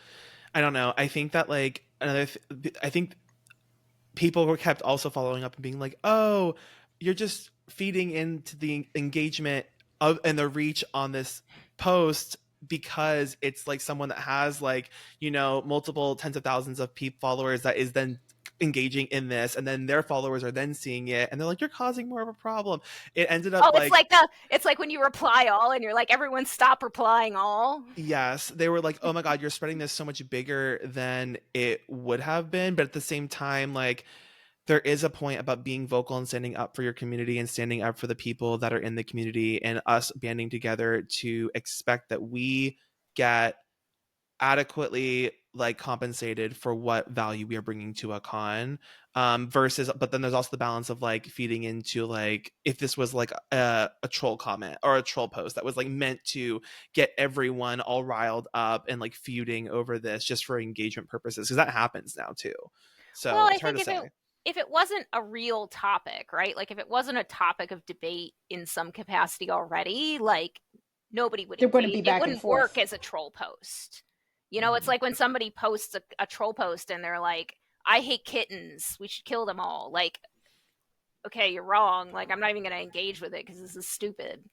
I don't know. I think that like I think people were kept also following up and being like, "Oh, you're just feeding into the engagement of and the reach on this post because it's like someone that has like, you know, multiple tens of thousands of followers that is then engaging in this, and then their followers are then seeing it and they're like, you're causing more of a problem." It ended up it's like when you reply all and you're like, everyone stop replying all. Yes, they were like, oh my god, you're spreading this so much bigger than it would have been. But at the same time, like, there is a point about being vocal and standing up for your community and standing up for the people that are in the community, and us banding together to expect that we get adequately like compensated for what value we are bringing to a con, versus, but then there's also the balance of like feeding into like, if this was like a troll comment or a troll post that was like meant to get everyone all riled up and like feuding over this just for engagement purposes, because that happens now too. So well, it's hard to say. If it wasn't a real topic, right? Like if it wasn't a topic of debate in some capacity already, like nobody would. There wouldn't be back it wouldn't and forth. work as a troll post. You know, it's like when somebody posts a troll post and they're like, "I hate kittens. We should kill them all." Like, okay, you're wrong. Like, I'm not even going to engage with it because this is stupid.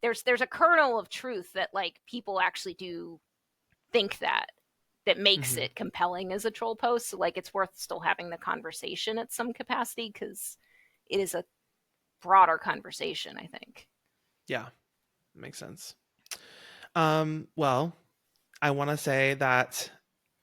There's a kernel of truth that like people actually do think that makes it compelling as a troll post. So like, it's worth still having the conversation at some capacity because it is a broader conversation, I think. Yeah, makes sense. Well, I want to say that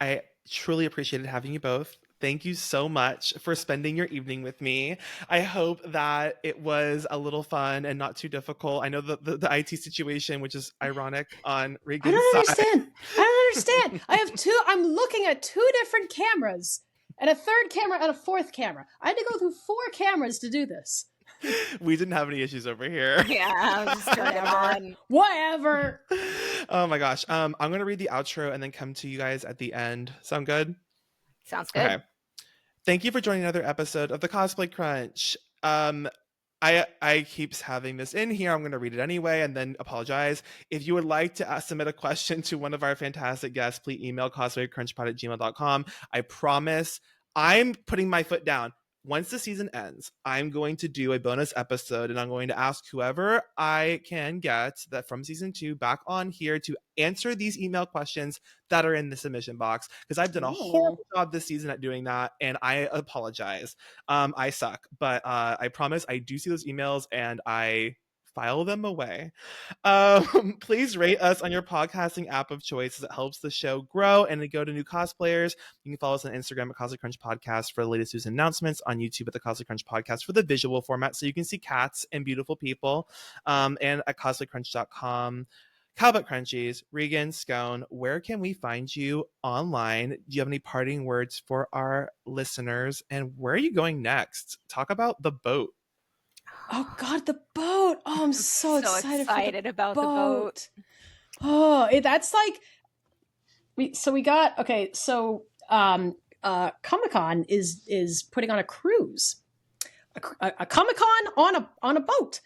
I truly appreciated having you both. Thank you so much for spending your evening with me. I hope that it was a little fun and not too difficult. I know the IT situation, which is ironic on Regan's side. I don't understand. I'm looking at 2 different cameras and a 3rd camera and a 4th camera. I had to go through 4 cameras to do this. We didn't have any issues over here. Yeah, I was just turning it on. Whatever. Oh my gosh. I'm going to read the outro and then come to you guys at the end. Sound good? Sounds good. Okay. Thank you for joining another episode of the Cosplay Crunch. I keeps having this in here. I'm going to read it anyway and then apologize. If you would like to submit a question to one of our fantastic guests, please email cosplaycrunchpod@gmail.com. I promise I'm putting my foot down. Once the season ends, I'm going to do a bonus episode and I'm going to ask whoever I can get that from season 2 back on here to answer these email questions that are in the submission box, because I've done a horrible job this season at doing that and I apologize. I suck, but I promise I do see those emails and I file them away. Please rate us on your podcasting app of choice, as it helps the show grow and to go to new cosplayers. You can follow us on Instagram at Cosplay Crunch Podcast for the latest news and announcements, on YouTube at the Cosplay Crunch Podcast for the visual format so you can see cats and beautiful people, and at cosplaycrunch.com. Cowbutt Crunchies, Regan, Scone, where can we find you online? Do you have any parting words for our listeners? And where are you going next? Talk about the boat. Oh God, the boat! Oh, I'm so excited about the boat. Oh, that's like we got okay. So Comic-Con is putting on a cruise, a Comic-Con on a boat,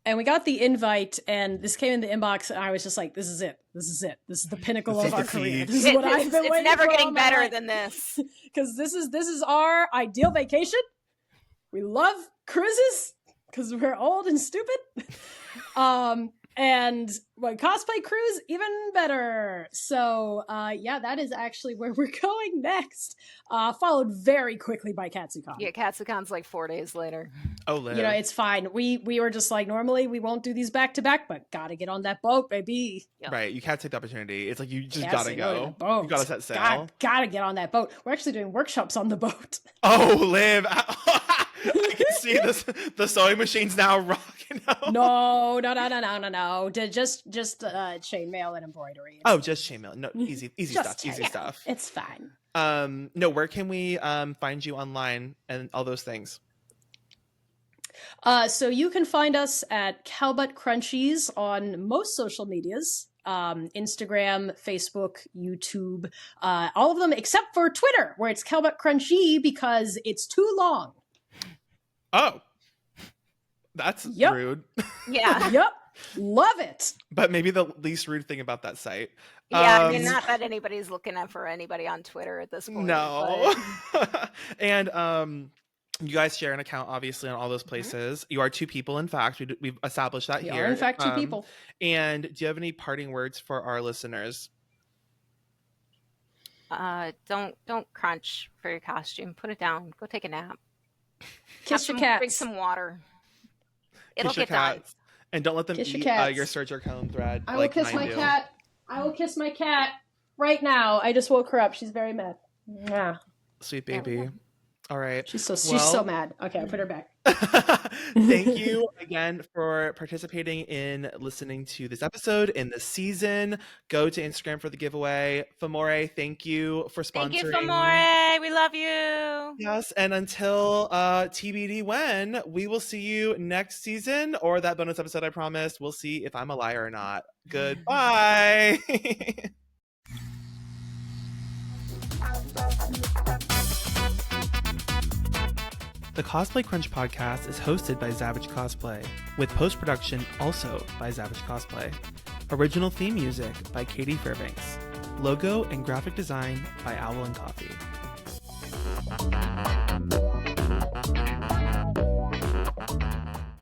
and we got the invite, and this came in the inbox, and I was just like, "This is it. This is it. This is the pinnacle of our career. This is what I've been waiting for." It's never getting better than this, because this is our ideal vacation. We love cruises. because we're old and stupid. And my cosplay crew's even better. So yeah, that is actually where we're going next. Followed very quickly by Katsucon. Yeah, Katsucon's like 4 days later. Oh, Liv. You know, it's fine. We were just like, normally we won't do these back to back, but gotta get on that boat, baby. Yep. Right, you can't take the opportunity. It's like you just Can't gotta say no to go. the boat. You gotta set sail. Gotta get on that boat. We're actually doing workshops on the boat. Oh, Liv. I can see the sewing machines now rocking out. No. Just chainmail and embroidery. Oh, just chainmail. No, easy Just stuff. Easy chainmail. stuff. It's fine. No, where can we find you online and all those things? So you can find us at Cowbutt Crunchies on most social medias. Instagram, Facebook, YouTube, all of them except for Twitter, where it's Cowbutt Crunchy because it's too long. Oh, that's Yep. rude. Yeah. Yep. Love it. But maybe the least rude thing about that site. Yeah, I mean, not that anybody's looking at for anybody on Twitter at this point. No. But... And you guys share an account, obviously, on all those places. You are two people, in fact. We've established that We here. are, in fact, two people. And do you have any parting words for our listeners? Don't crunch for your costume. Put it down. Go take a nap. Kiss your cats. Drink some water. It'll Kiss your get done. cats. And don't let them Kiss your eat cats. your serger cone thread. I will like kiss mine my do. cat. I will kiss my cat right now. I just woke her up. She's very mad. Yeah. Sweet baby. All right. She's so mad. Okay, I put her back. Thank you again for participating in listening to this episode in the season. Go to Instagram for the giveaway. Famore, thank you for sponsoring. Thank you, Famore. We love you. Yes, and until TBD when, we will see you next season or that bonus episode I promised. We'll see if I'm a liar or not. Goodbye. The Cosplay Crunch podcast is hosted by Savage Cosplay, with post-production also by Savage Cosplay. Original theme music by Katie Fairbanks. Logo and graphic design by Owl and Coffee.